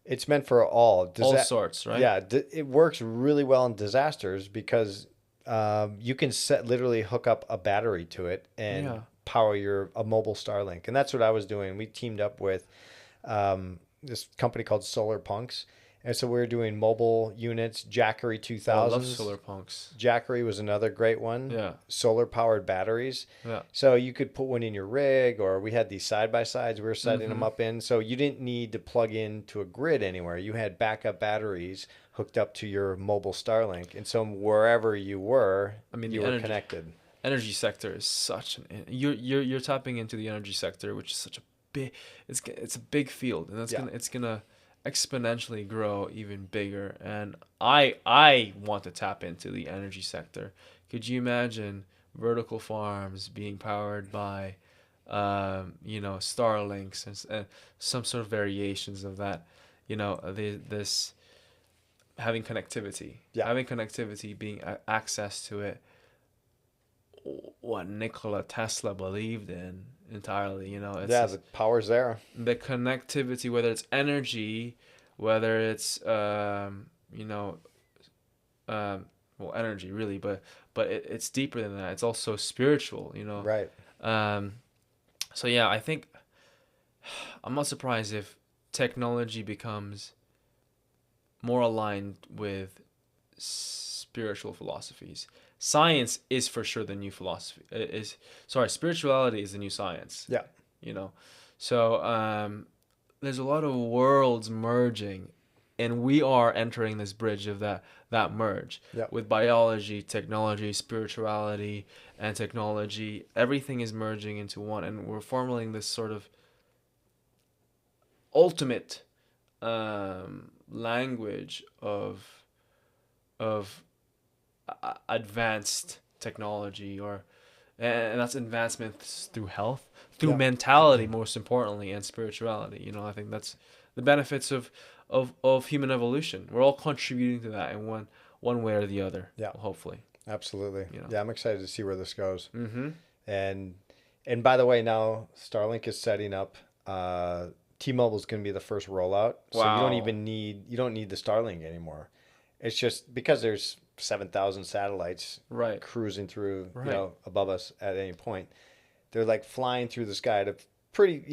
it's meant for all. all sorts, right? Yeah, it works really well in disasters because you can literally hook up a battery to it and Yeah. power a mobile Starlink, and that's what I was doing. We teamed up with this company called Solar Punks, and so we were doing mobile units, Jackery Oh, I love 2000s. solar punks. Jackery was another great one. Yeah. Solar powered batteries. Yeah. So you could put one in your rig, or we had these side by sides we were setting them Mm-hmm. up in. So you didn't need to plug into a grid anywhere. You had backup batteries hooked up to your mobile Starlink. And so wherever you were, I mean, you the were connected. energy sector is such an you're tapping into the energy sector, which is such a big it's a big field, and Yeah. it's gonna exponentially grow even bigger. And I want to tap into the energy sector. Could you imagine vertical farms being powered by Starlinks and some sort of variations of that, this Yeah. having connectivity, being access to it, what Nikola Tesla believed in entirely. It's Yeah, just the power's there. the connectivity, whether it's energy, whether it's well, energy really, but it's deeper than that. It's also spiritual. Right. Um, so yeah, I think I'm not surprised if technology becomes more aligned with spiritual philosophies. Science is for sure the new philosophy. Spirituality is the new science. Yeah. You know, so there's a lot of worlds merging, and we are entering this bridge of that merge Yeah. with biology, technology, spirituality, and technology. Everything is merging into one, and we're formulating this sort of ultimate language of advanced technology, and that's advancements through health, through Yeah. mentality, most importantly, and spirituality. I think that's the benefits of human evolution. We're all contributing to that in one way or the other. Yeah. Hopefully. Absolutely. You know. Yeah, I'm excited to see where this goes. Mm-hmm. And by the way, now Starlink is setting up. T-Mobile is going to be the first rollout, so Wow. you don't need the Starlink anymore. It's just because there's 7,000 satellites Right. cruising through, Right. above us at any point. They're like flying through the sky to pretty,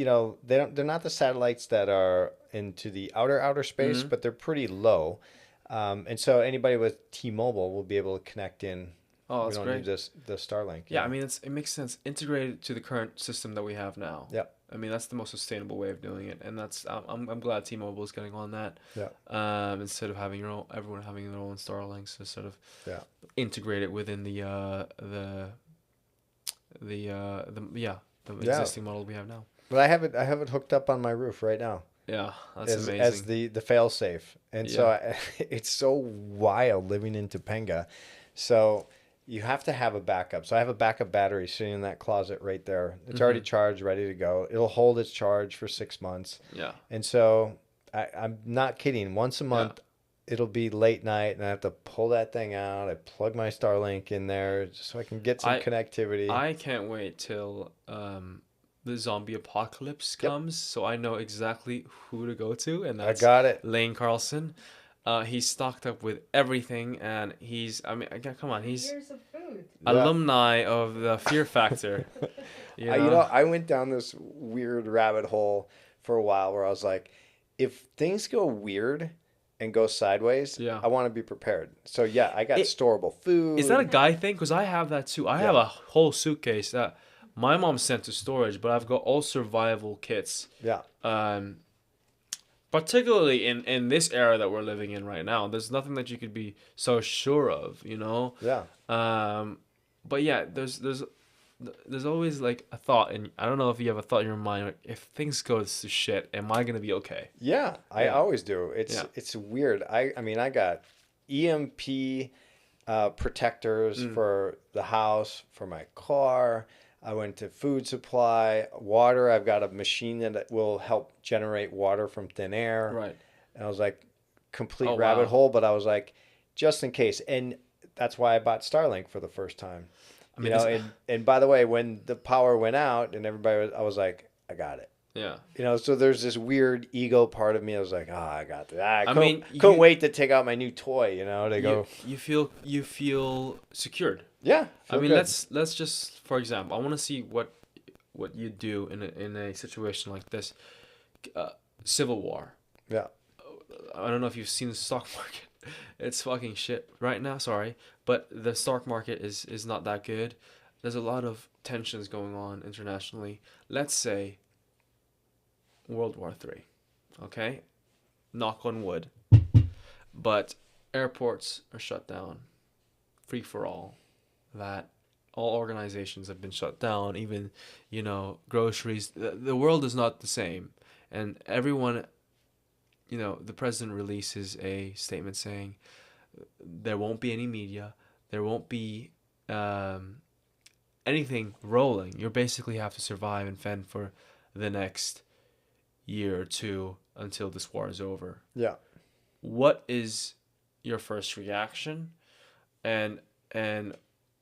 they're not the satellites that are into the outer space, Mm-hmm. but they're pretty low. And so anybody with T-Mobile will be able to connect in. Oh, We that's don't great. need the Starlink. Yeah, I mean, it makes sense. Integrated to the current system that we have now. Yeah. I mean, that's the most sustainable way of doing it, and that's I'm glad T-Mobile is getting on that. Yeah. Instead of having everyone having their own Starlinks, to sort of Yeah. integrate it within the Yeah. existing model we have now. But I have it hooked up on my roof right now. Yeah, that's as amazing. the fail safe. And so Yeah. it's so wild living in Topanga. So you have to have a backup. So I have a backup battery sitting in that closet right there. It's already charged, ready to go. It'll hold its charge for 6 months. Yeah. And so I'm not kidding. Once a month, it'll be late night, and I have to pull that thing out. I plug my Starlink in there just so I can get some connectivity. I can't wait till the zombie apocalypse comes, so I know exactly who to go to, and that's got it. Lane Carlson. He's stocked up with everything, and come on, he's Years of food. alumni of the Fear Factor. I went down this weird rabbit hole for a while where I was like, if things go weird, and goes sideways, Yeah. I want to be prepared. So yeah, I got storable food. Is that a guy thing? Because I have that too. I have Yeah. a whole suitcase that my mom sent to storage, but I've got all survival kits. Yeah. Um, particularly in this era that we're living in right now, there's nothing that you could be so sure of, you know. Yeah. But yeah, there's always like a thought, and I don't know if you have a thought in your mind, like, if things go to shit, am I gonna be okay? Yeah, I Yeah. always do. Yeah. It's weird. I mean, I got EMP protectors for the house, for my car. I went to food supply, water. I've got a machine that will help generate water from thin air. Right. And I was like, complete Oh, rabbit wow. hole, but I was like, just in case. And that's why I bought Starlink for the first time. I mean, And by the way, when the power went out and I was like, I got it. yeah. So there's this weird ego part of me. I was like, I got that. I mean, couldn't wait to take out my new toy, to go. You feel secured. Yeah. I mean, good. let's just, for example, I want to see what you do in a situation like this. Civil war. Yeah. I don't know if you've seen the stock market. It's fucking shit right now. Sorry, but the stock market is not that good. There's a lot of tensions going on internationally. Let's say World War III. Okay, knock on wood. But airports are shut down, free for all. That all organizations have been shut down. Even groceries. The world is not the same, and everyone. The president releases a statement saying there won't be any media, there won't be anything rolling. You basically have to survive and fend for the next year or two until this war is over. Yeah. What is your first reaction, and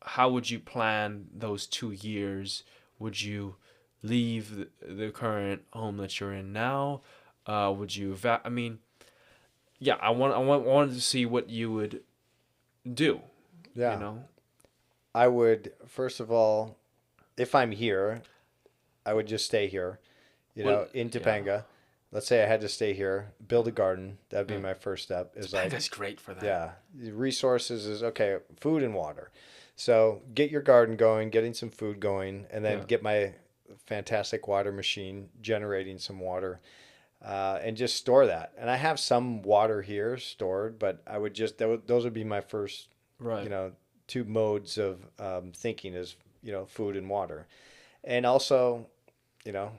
how would you plan those 2 years? Would you leave the current home that you're in now? Would you? I mean, yeah. I wanted to see what you would do. Yeah. I would, first of all, if I'm here, I would just stay here. In Topanga. Yeah. Let's say I had to stay here, build a garden. That'd be my first step. Topanga's great for that. Yeah. The resources is okay. Food and water. So get your garden going, getting some food going, and then get my fantastic water machine generating some water. And just store that. And I have some water here stored, but I would just, those would be my first, Right. two modes of thinking is, food and water. And also,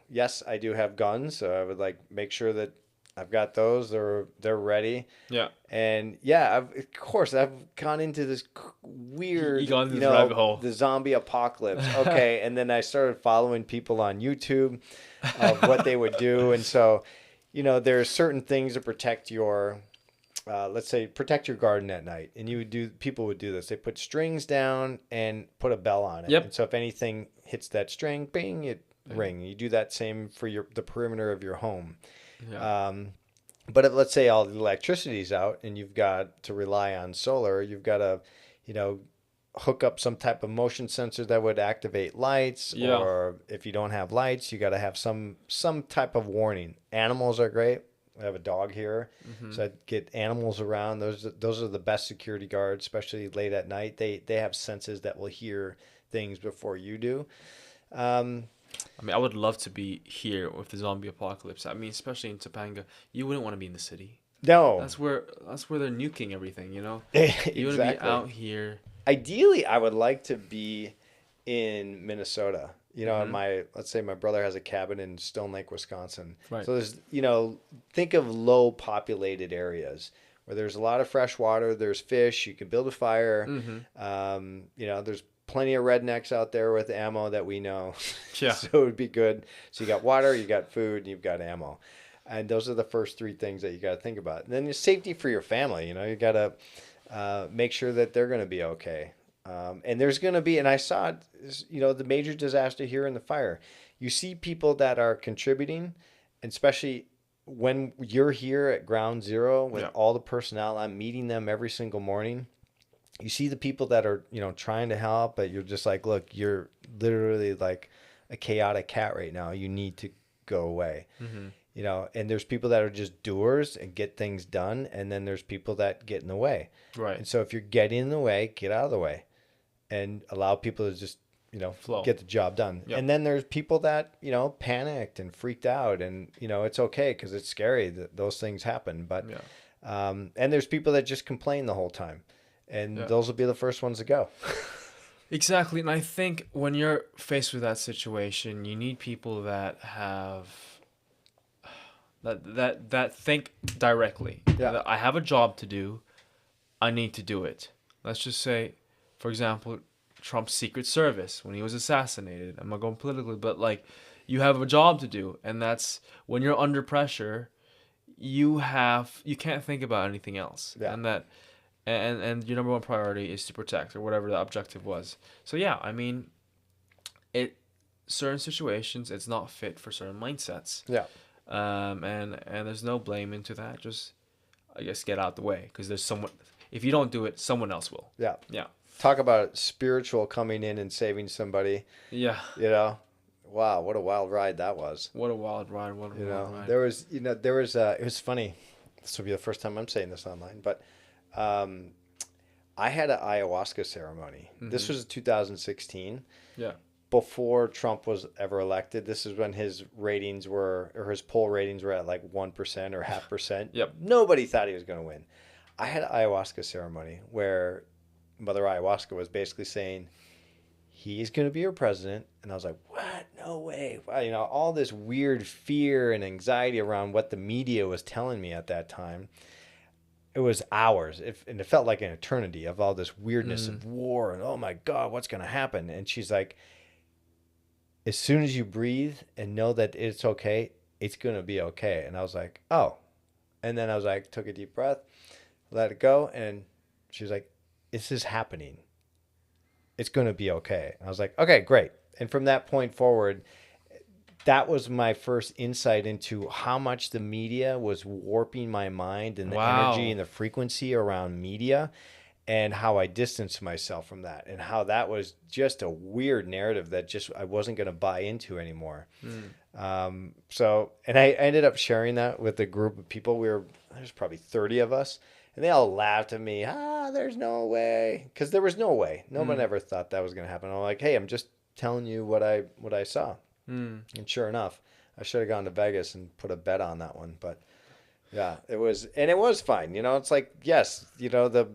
yes, I do have guns. So I would make sure that I've got those. They're ready. Yeah. And yeah, of course, I've gone into this weird, You gone into this rabbit hole. the zombie apocalypse. Okay. And then I started following people on YouTube of what they would do. And so, there are certain things to protect your, let's say, protect your garden at night. And people would do this. They put strings down and put a bell on it. Yep. And so if anything hits that string, bing, it ring. You do that same for the perimeter of your home. Yeah. But if, let's say all the electricity's out and you've got to rely on solar, you've got to, hook up some type of motion sensor that would activate lights. Yeah. Or if you don't have lights, you got to have some type of warning. Animals are great. I have a dog here, so I get animals around. Those are the best security guards, especially late at night. They have senses that will hear things before you do. I mean, I would love to be here with the zombie apocalypse. I mean, especially in Topanga, you wouldn't want to be in the city. No, That's where they're nuking everything. You want exactly. to be out here. Ideally, I would like to be in Minnesota. Let's say my brother has a cabin in Stone Lake, Wisconsin. Right. So there's, think of low populated areas where there's a lot of fresh water. There's fish. You can build a fire. There's plenty of rednecks out there with ammo that we know. Yeah. So it would be good. So you got water, you got food, and you've got ammo. And those are the first three things that you got to think about. And then your safety for your family. You got to make sure that they're going to be okay. And there's going to be, and I saw it, the major disaster here in the fire. You see people that are contributing, and especially when you're here at ground zero with all the personnel, I'm meeting them every single morning. You see the people that are, trying to help, but you're just like, look, you're literally like a chaotic cat right now. You need to go away. you know, and there's people that are just doers and get things done, and then there's people that get in the way. Right. And so if you're getting in the way, get out of the way and allow people to just, you know, Flow. get the job done. Yep. And then there's people that, you know, panicked and freaked out, and, you know, it's okay because it's scary that those things happen. But, Yeah. and there's people that just complain the whole time, and Yeah. those will be the first ones to go. Exactly. And I think when you're faced with that situation, you need people that have that think directly. Yeah. That I have a job to do. I need to do it. Let's just say, for example, Trump's Secret Service when he was assassinated. I'm not going politically, but like, you have a job to do, and that's when you're under pressure. You can't think about anything else, Yeah. and your number one priority is to protect or whatever the objective was. So yeah, I mean, certain situations it's not fit for certain mindsets. Yeah. And there's no blame into that. Just, I guess, get out the way, because there's someone. If you don't do it, someone else will. Yeah. Yeah. Talk about spiritual coming in and saving somebody, Yeah. you know. Wow, what a wild ride that was. What a wild ride. What a You wild know, ride. there was it was funny. This will be the first time I'm saying this online, but I had an ayahuasca ceremony. This was 2016. Yeah. Before Trump was ever elected. This is when his poll ratings were at like 1% or 0.5%. Yep. Nobody thought he was going to win. I had an ayahuasca ceremony where Mother Ayahuasca was basically saying, he's going to be your president. And I was like, what? No way. Wow, you know, all this weird fear and anxiety around what the media was telling me at that time. It was hours, and it felt like an eternity of all this weirdness of war and, oh my God, what's going to happen? And she's like, as soon as you breathe and know that it's okay, it's going to be okay. And I was like, oh. And then I was like, took a deep breath, let it go. And she was like, this is happening. It's going to be okay. And I was like, okay, great. And from that point forward, that was my first insight into how much the media was warping my mind and the Wow. energy and the frequency around media, and how I distanced myself from that, and how that was just a weird narrative that just I wasn't going to buy into anymore. So, and I ended up sharing that with a group of people. There's probably 30 of us, and they all laughed at me. There's no way, because there was no way. No one ever thought that was going to happen. I'm like, hey, I'm just telling you what I saw. And sure enough, I should have gone to Vegas and put a bet on that one. But yeah, it was fine. You know, it's like, yes, you know,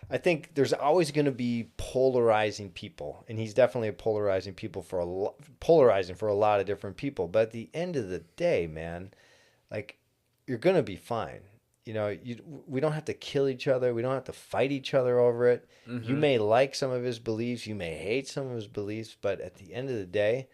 I think there's always going to be polarizing people, and he's definitely polarizing for a lot of different people. But at the end of the day, man, like, you're going to be fine. You know, we don't have to kill each other. We don't have to fight each other over it. You may like some of his beliefs. You may hate some of his beliefs. But at the end of the day,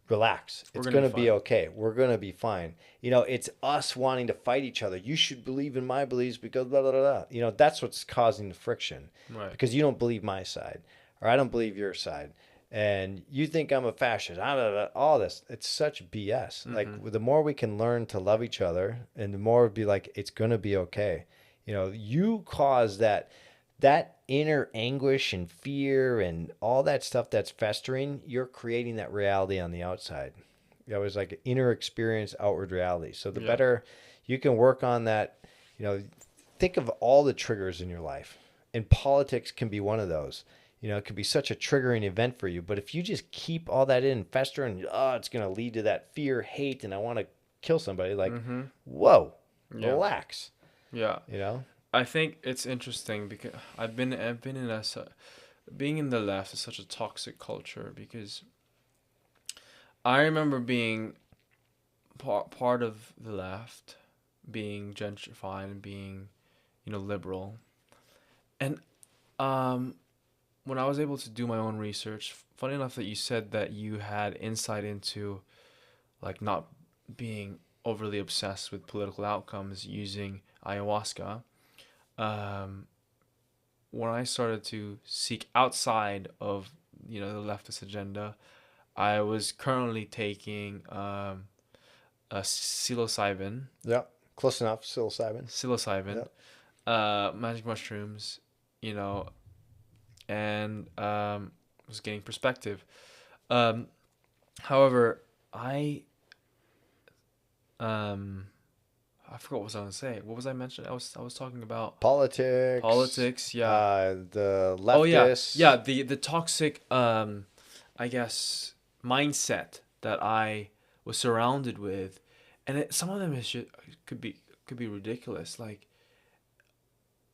relax. It's going to be okay. We're going to be fine. You know, it's us wanting to fight each other. You should believe in my beliefs because blah, blah, blah, blah. You know, that's what's causing the friction. Right. Because you don't believe my side, or I don't believe your side. And you think I'm a fascist. Blah, blah, blah, all this. It's such BS. Like, the more we can learn to love each other, and the more it'd be like, it's going to be okay. You know, you cause that inner anguish and fear and all that stuff that's festering, you're creating that reality on the outside. It was like inner experience, outward reality. So the better you can work on that, you know, think of all the triggers in your life. And politics can be one of those. You know, it could be such a triggering event for you. But if you just keep all that in, fester, and it's going to lead to that fear, hate, and I want to kill somebody, like, whoa, relax. Yeah. You know? I think it's interesting because I've been in being in the left is such a toxic culture, because I remember being part of the left, being gentrified and being, you know, liberal, and when I was able to do my own research, funny enough that you said that you had insight into, like, not being overly obsessed with political outcomes using ayahuasca. When I started to seek outside of, you know, the leftist agenda, I was currently taking a psilocybin. Yeah, close enough. Psilocybin. Magic mushrooms, you know, and was getting perspective. However, I I forgot what I was going to say. What was I mentioning? I was talking about Politics, politics. Yeah. the Oh yeah, leftists. yeah. The toxic I guess mindset that I was surrounded with, and some of them is just, could be could be ridiculous. Like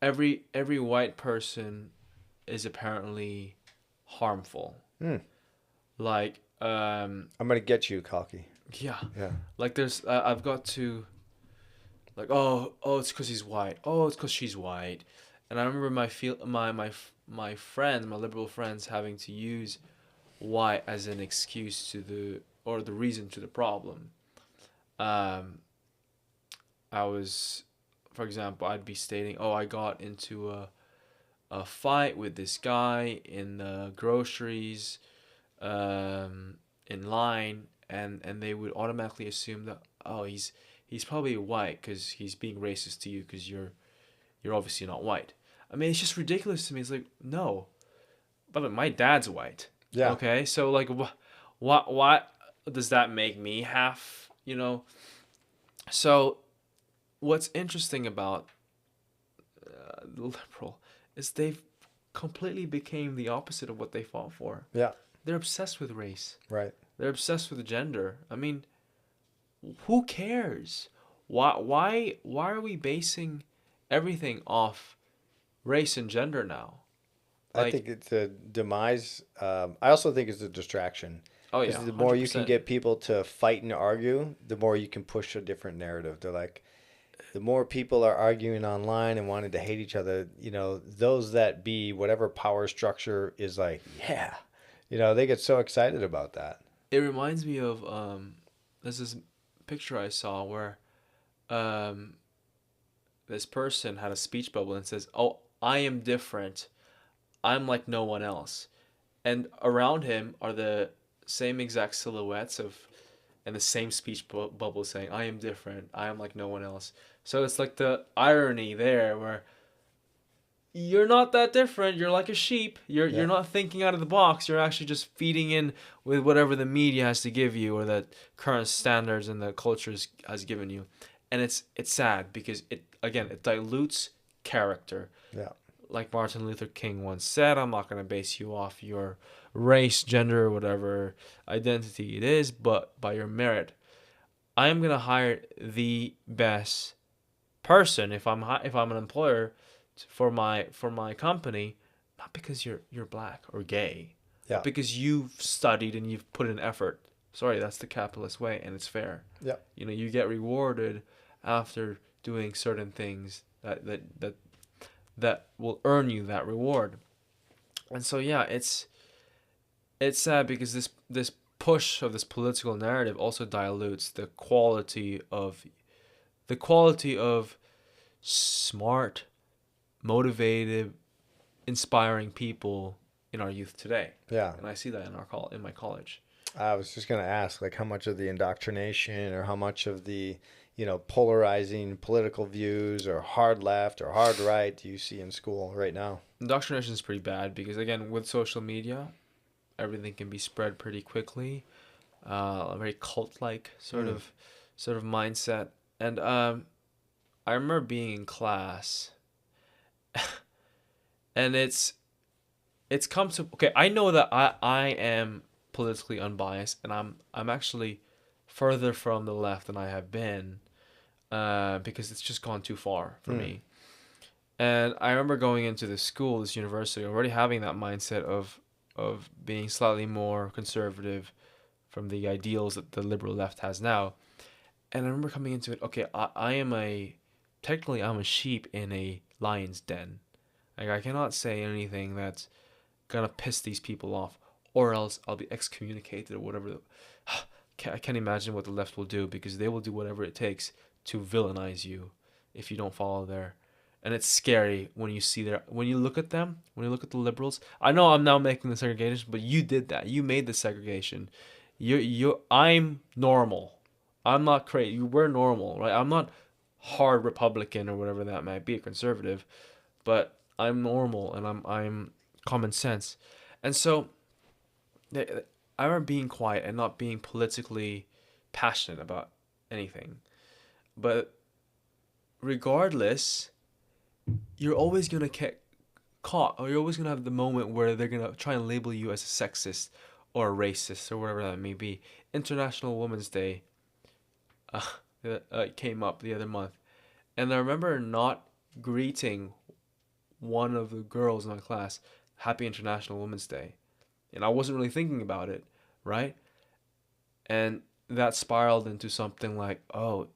every white person is apparently harmful. Hmm. Like I'm gonna get you, Kalki. yeah, Yeah. like there's I've got to like oh it's because he's white. Oh it's because she's white. And I remember my friends, my liberal friends, having to use white as an excuse to the or the reason to the problem. Um, I was, for example, I'd be stating, oh, I got into a fight with this guy in the groceries, in line, and they would automatically assume that oh he's probably white because he's being racist to you because you're obviously not white. I mean, it's just ridiculous to me. It's like no, but my dad's white. Yeah. Okay, so like what does that make me half? So what's interesting about the liberal is they've completely became the opposite of what they fought for. Yeah. They're obsessed with race. Right. They're obsessed with gender. I mean, who cares? Why are we basing everything off race and gender now? I Like, think it's a demise. I also think it's a distraction. oh Because yeah, the more you can 100%. get people to fight and argue, the more you can push a different narrative. They're like, the more people are arguing online and wanting to hate each other, those that be whatever power structure is like, yeah, they get so excited about that. It reminds me of there's this picture I saw where um this person had a speech bubble and says, "Oh, I am different. I'm like no one else." And around him are the same exact silhouettes of and the same speech bubble saying, "I am different. I am like no one else." So it's like the irony there where you're not that different. You're like a sheep. You're Yeah. not thinking out of the box. You're actually just feeding in with whatever the media has to give you or that current standards and the cultures has given you. And it's sad because it dilutes character. Yeah. Like Martin Luther King once said, I'm not going to base you off your race, gender, or whatever identity it is, but by your merit. I am going to hire the best person if I'm an employer for my company, not because you're black or gay, but Yeah. because you've studied and you've put in effort. Sorry, that's the capitalist way, and it's fair. Yeah. You get rewarded after doing certain things that will earn you that reward. And so yeah, it's sad because this push of this political narrative also dilutes the quality of smart, motivated, inspiring people in our youth today. Yeah. And I see that in my college. I was just going to ask, like, how much of the indoctrination or how much of the, polarizing political views or hard left or hard right do you see in school right now? Indoctrination is pretty bad because again, with social media, everything can be spread pretty quickly. A very cult-like Mm. sort of mindset. And I remember being in class, and it's come to okay. I know that I am politically unbiased, and I'm actually further from the left than I have been, because it's just gone too far for Mm. me. And I remember going into this school, this university, already having that mindset of being slightly more conservative from the ideals that the liberal left has now. And I remember coming into it. Okay, I am technically I'm a sheep in a lion's den. Like I cannot say anything that's gonna piss these people off, or else I'll be excommunicated or whatever. I can't imagine what the left will do because they will do whatever it takes to villainize you if you don't follow their. And it's scary when you see when you look at them, when you look at the liberals. I know I'm now making the segregation, but you did that. You made the segregation. I'm normal. I'm not crazy. We're normal, right? I'm not hard Republican or whatever that might be, conservative, but I'm normal and I'm common sense. And so I remember being quiet and not being politically passionate about anything. But regardless, you're always gonna get caught, or you're always gonna have the moment where they're gonna try and label you as a sexist or a racist or whatever that may be. International Women's Day uh, came up the other month, and I remember not greeting one of the girls in my class, "Happy International Women's Day," and I wasn't really thinking about it, right? And that spiraled into something like, "Oh,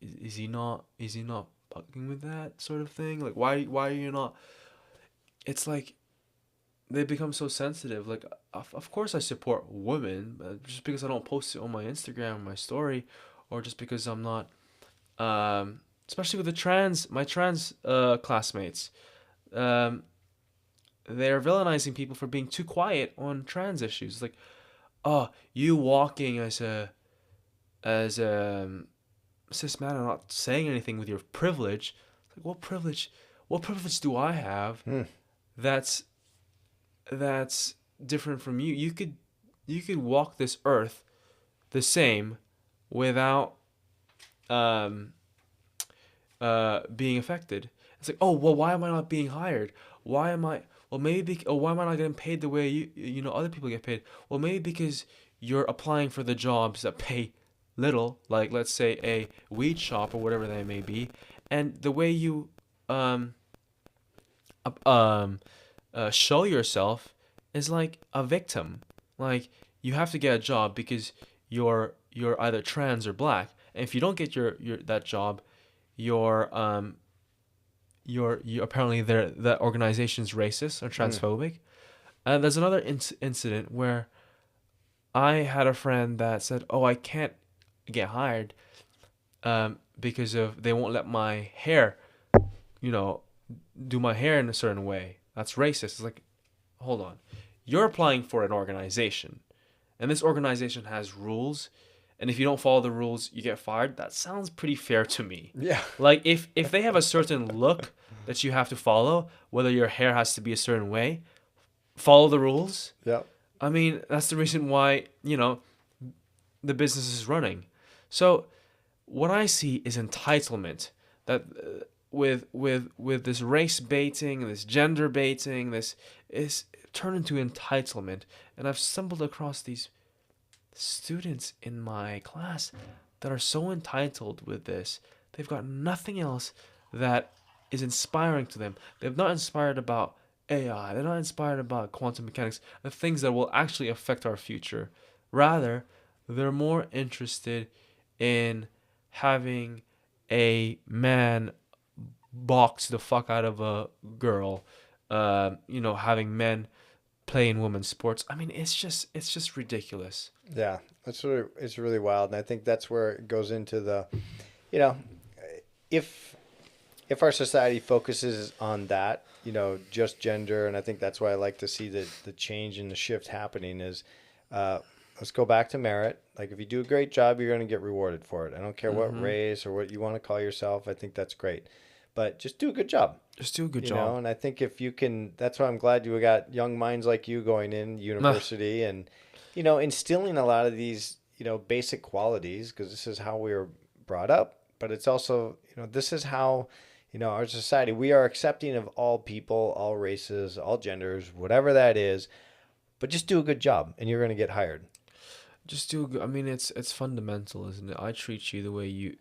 is he not? Is he not fucking with that sort of thing? Like, why are you not?" It's like they become so sensitive. Like, of course I support women, but just because I don't post it on my Instagram or my story, or just because I'm not, especially with my trans classmates, um, they're villainizing people for being too quiet on trans issues. Like, oh, you walking as a cis man and not saying anything with your privilege. Like, what privilege? What privilege do I have? Hmm. That's that's different from you. You could walk this earth the same without um being affected. It's like, oh well, why am I not being hired? Why am I? Well, maybe why am I not getting paid the way other people get paid? Well, maybe because you're applying for the jobs that pay little, like let's say a weed shop or whatever they may be, and the way you um um show yourself is like a victim. Like, you have to get a job because you're either trans or black, and if you don't get your that job, you're apparently that organization's racist or Hmm. transphobic. And there's another incident where I had a friend that said, "Oh, I can't get hired because of they won't let my hair, you know, do my hair in a certain way. That's racist." It's like, hold on, you're applying for an organization, and this organization has rules, and if you don't follow the rules, you get fired. That sounds pretty fair to me. Yeah. Like, if they have a certain look that you have to follow, whether your hair has to be a certain way, follow the rules. Yeah. I mean, that's the reason why, the business is running. So what I see is entitlement, that with this race baiting, this gender baiting, this is turned into entitlement. And I've stumbled across these students in my class that are so entitled with this. They've got nothing else that is inspiring to them. They're not inspired about AI. They're not inspired about quantum mechanics, the things that will actually affect our future. Rather, they're more interested in having a man box the fuck out of a girl, having men play in women's sports. I mean, it's just ridiculous. Yeah. It's really wild, and I think that's where it goes into the, you know, if if our society focuses on that, just gender, and I think that's why I like to see the change and the shift happening is, uh, let's go back to merit. Like, if you do a great job, you're going to get rewarded for it. I don't care what Mm-hmm. race or what you want to call yourself. I think that's great, but just do a good job. Just do a good job. And I think if you can, that's why I'm glad you got young minds like you going in Nah, university and, instilling a lot of these, basic qualities, because this is how we were brought up. But it's also, this is how, our society, we are accepting of all people, all races, all genders, whatever that is. But just do a good job and you're going to get hired. just do a good. I mean, it's fundamental, isn't it? I treat you the way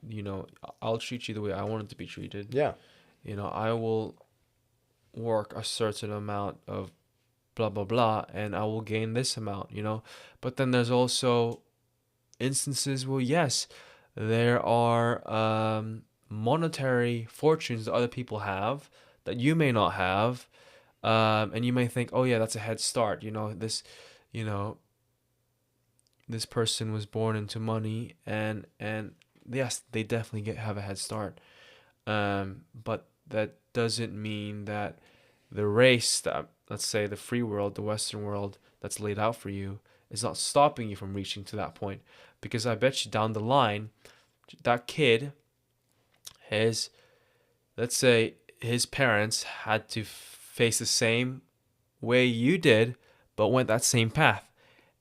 I'll treat you the way I want to be treated. Yeah. I will work a certain amount of blah blah blah, and I will gain this amount. But then there's also instances where, yes, there are monetary fortunes that other people have that you may not have, and you may think, oh yeah, that's a head start. You know, this person was born into money, and yes, they definitely have a head start. But that doesn't mean that the race that, let's say, the free world, the Western world that's laid out for you is not stopping you from reaching to that point. Because I bet you down the line, that kid, his, let's say, his parents had to face the same way you did, but went that same path.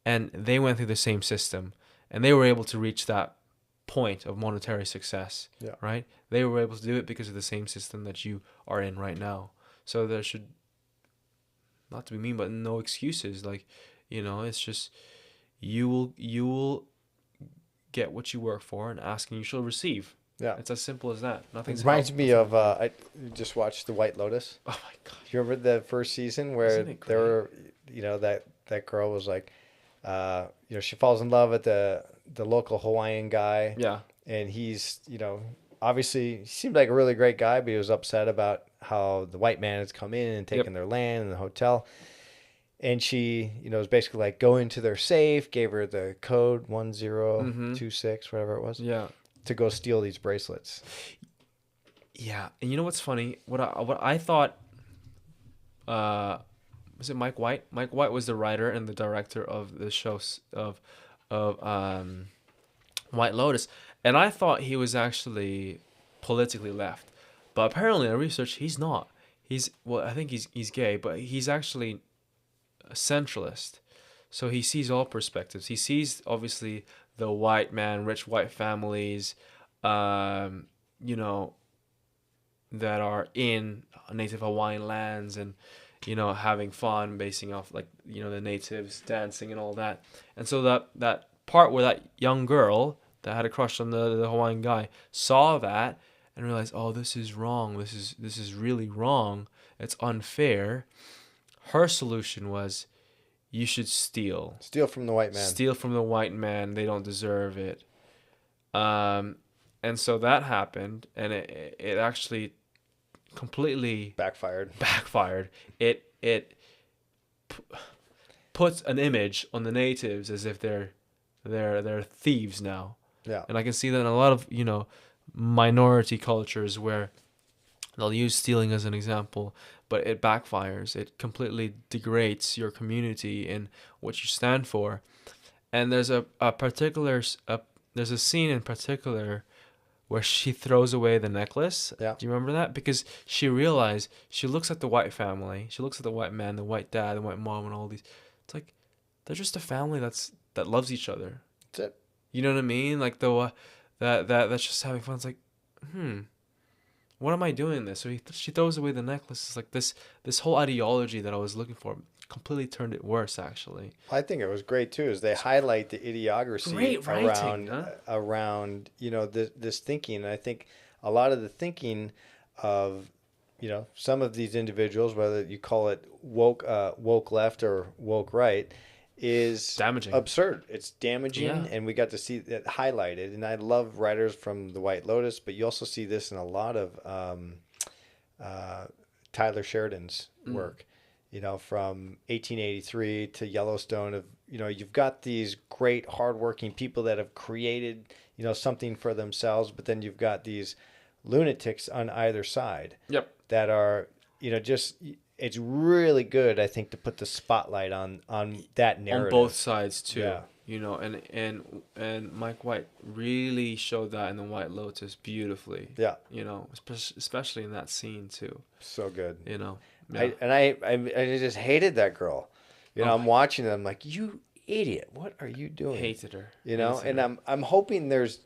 And they went through the same system. And they were able to reach that point of monetary success, Yeah. right? They were able to do it because of the same system that you are in right now. So there should, not to be mean, but no excuses. Like, it's just you will get what you work for, and ask and you shall receive. Yeah. It's as simple as that. It Nothing's reminds me nothing's of I just watched The White Lotus. Oh my god. Do you remember the first season where Isn't it there great? were, that girl was like, she falls in love with the local Hawaiian guy, Yeah. and he's, obviously he seemed like a really great guy, but he was upset about how the white man has come in and taken their land and the hotel. And she, was basically like, go into their safe, gave her the code 1026, whatever it was, Yeah. to go steal these bracelets. Yeah. And you know what's funny? What I thought, was it Mike White? Mike White was the writer and the director of the show of White Lotus, and I thought he was actually politically left, but apparently in research he's not. I think he's gay, but he's actually a centralist. So he sees all perspectives. He sees obviously the white man, rich white families, that are in native Hawaiian lands and having fun, basing off like the natives dancing and all that. And so that part where that young girl that had a crush on the Hawaiian guy saw that and realized, oh, this is wrong. This is really wrong. It's unfair. Her solution was, you should steal. Steal from the white man. Steal from the white man. They don't deserve it. And so that happened, and it actually completely Backfired. It puts an image on the natives as if they're thieves now. Yeah. And I can see that in a lot of minority cultures where they'll use stealing as an example, but it backfires. It completely degrades your community and what you stand for. And there's a scene in particular where she throws away the necklace. Yeah. Do you remember that? Because she realized, she looks at the white family, she looks at the white man, the white dad, the white mom, and all these. It's like, they're just a family that loves each other. That's it. You know what I mean? Like that's just having fun. It's like, what am I doing this? So she throws away the necklace. It's like this whole ideology that I was looking for completely turned it worse, actually. I think it was great too, is they highlight the idiocracy Great writing, around this thinking. And I think a lot of the thinking of some of these individuals, whether you call it woke left or woke right, is damaging, absurd. It's damaging, Yeah. and we got to see that highlighted. And I love writers from the White Lotus, but you also see this in a lot of Tyler Sheridan's work. From 1883 to Yellowstone. Of you've got these great hardworking people that have created something for themselves, but then you've got these lunatics on either side. Yep. That are just. It's really good, I think, to put the spotlight on that narrative. On both sides too. Yeah. And Mike White really showed that in the White Lotus beautifully. Yeah. Especially in that scene too. So good. Yeah. I just hated that girl. I'm watching it. I'm like, you idiot! What are you doing? Hated her. And I'm hoping there's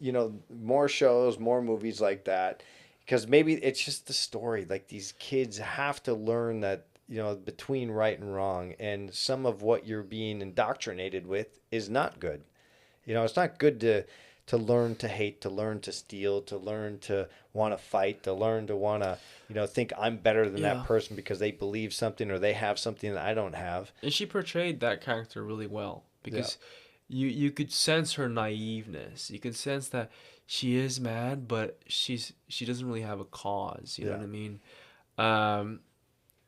more shows, more movies like that, because maybe it's just the story. Like, these kids have to learn that between right and wrong, and some of what you're being indoctrinated with is not good. It's not good to learn to hate, to learn to steal, to learn to want to fight, to learn to want to, think I'm better than that person because they believe something or they have something that I don't have. And she portrayed that character really well, because you could sense her naiveness. You could sense that she is mad, but she doesn't really have a cause. You know what I mean?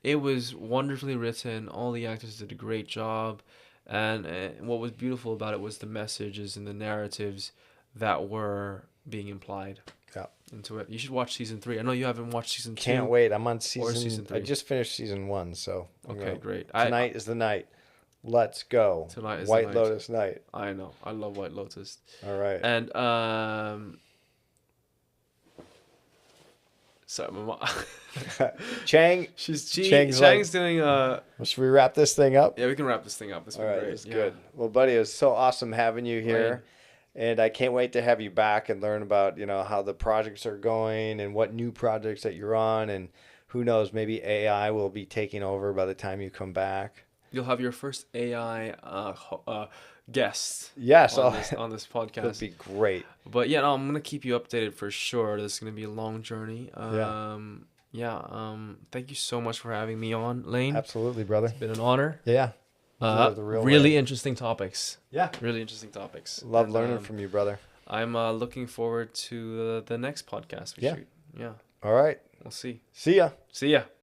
It was wonderfully written. All the actors did a great job. And what was beautiful about it was the messages and the narratives that were being implied into it. You should watch season 3. I know you haven't watched season 2. Can't wait. I'm on season 3. I just finished season 1, so okay, great. Tonight is the night. Let's go. Tonight is White the night. Lotus night. I know. I love White Lotus. All right. And sorry, my mom. Chang. Chang's doing Should we wrap this thing up? Yeah, we can wrap this thing up. This All right, great. it's good. Well, buddy, it was so awesome having you here. And I can't wait to have you back and learn about, how the projects are going and what new projects that you're on. And who knows, maybe AI will be taking over by the time you come back. You'll have your first AI guest Yes, on this that'd podcast. be great. But yeah, no, I'm gonna keep you updated for sure. This is gonna be a long journey. Yeah. Yeah. Thank you so much for having me on, Lane. Absolutely, brother. It's been an honor. Yeah. The real Really way. interesting topics. Yeah. Really interesting topics. Love And, learning from you, brother. I'm looking forward to the next podcast we Yeah. shoot. Yeah. All right. We'll see. See ya. See ya.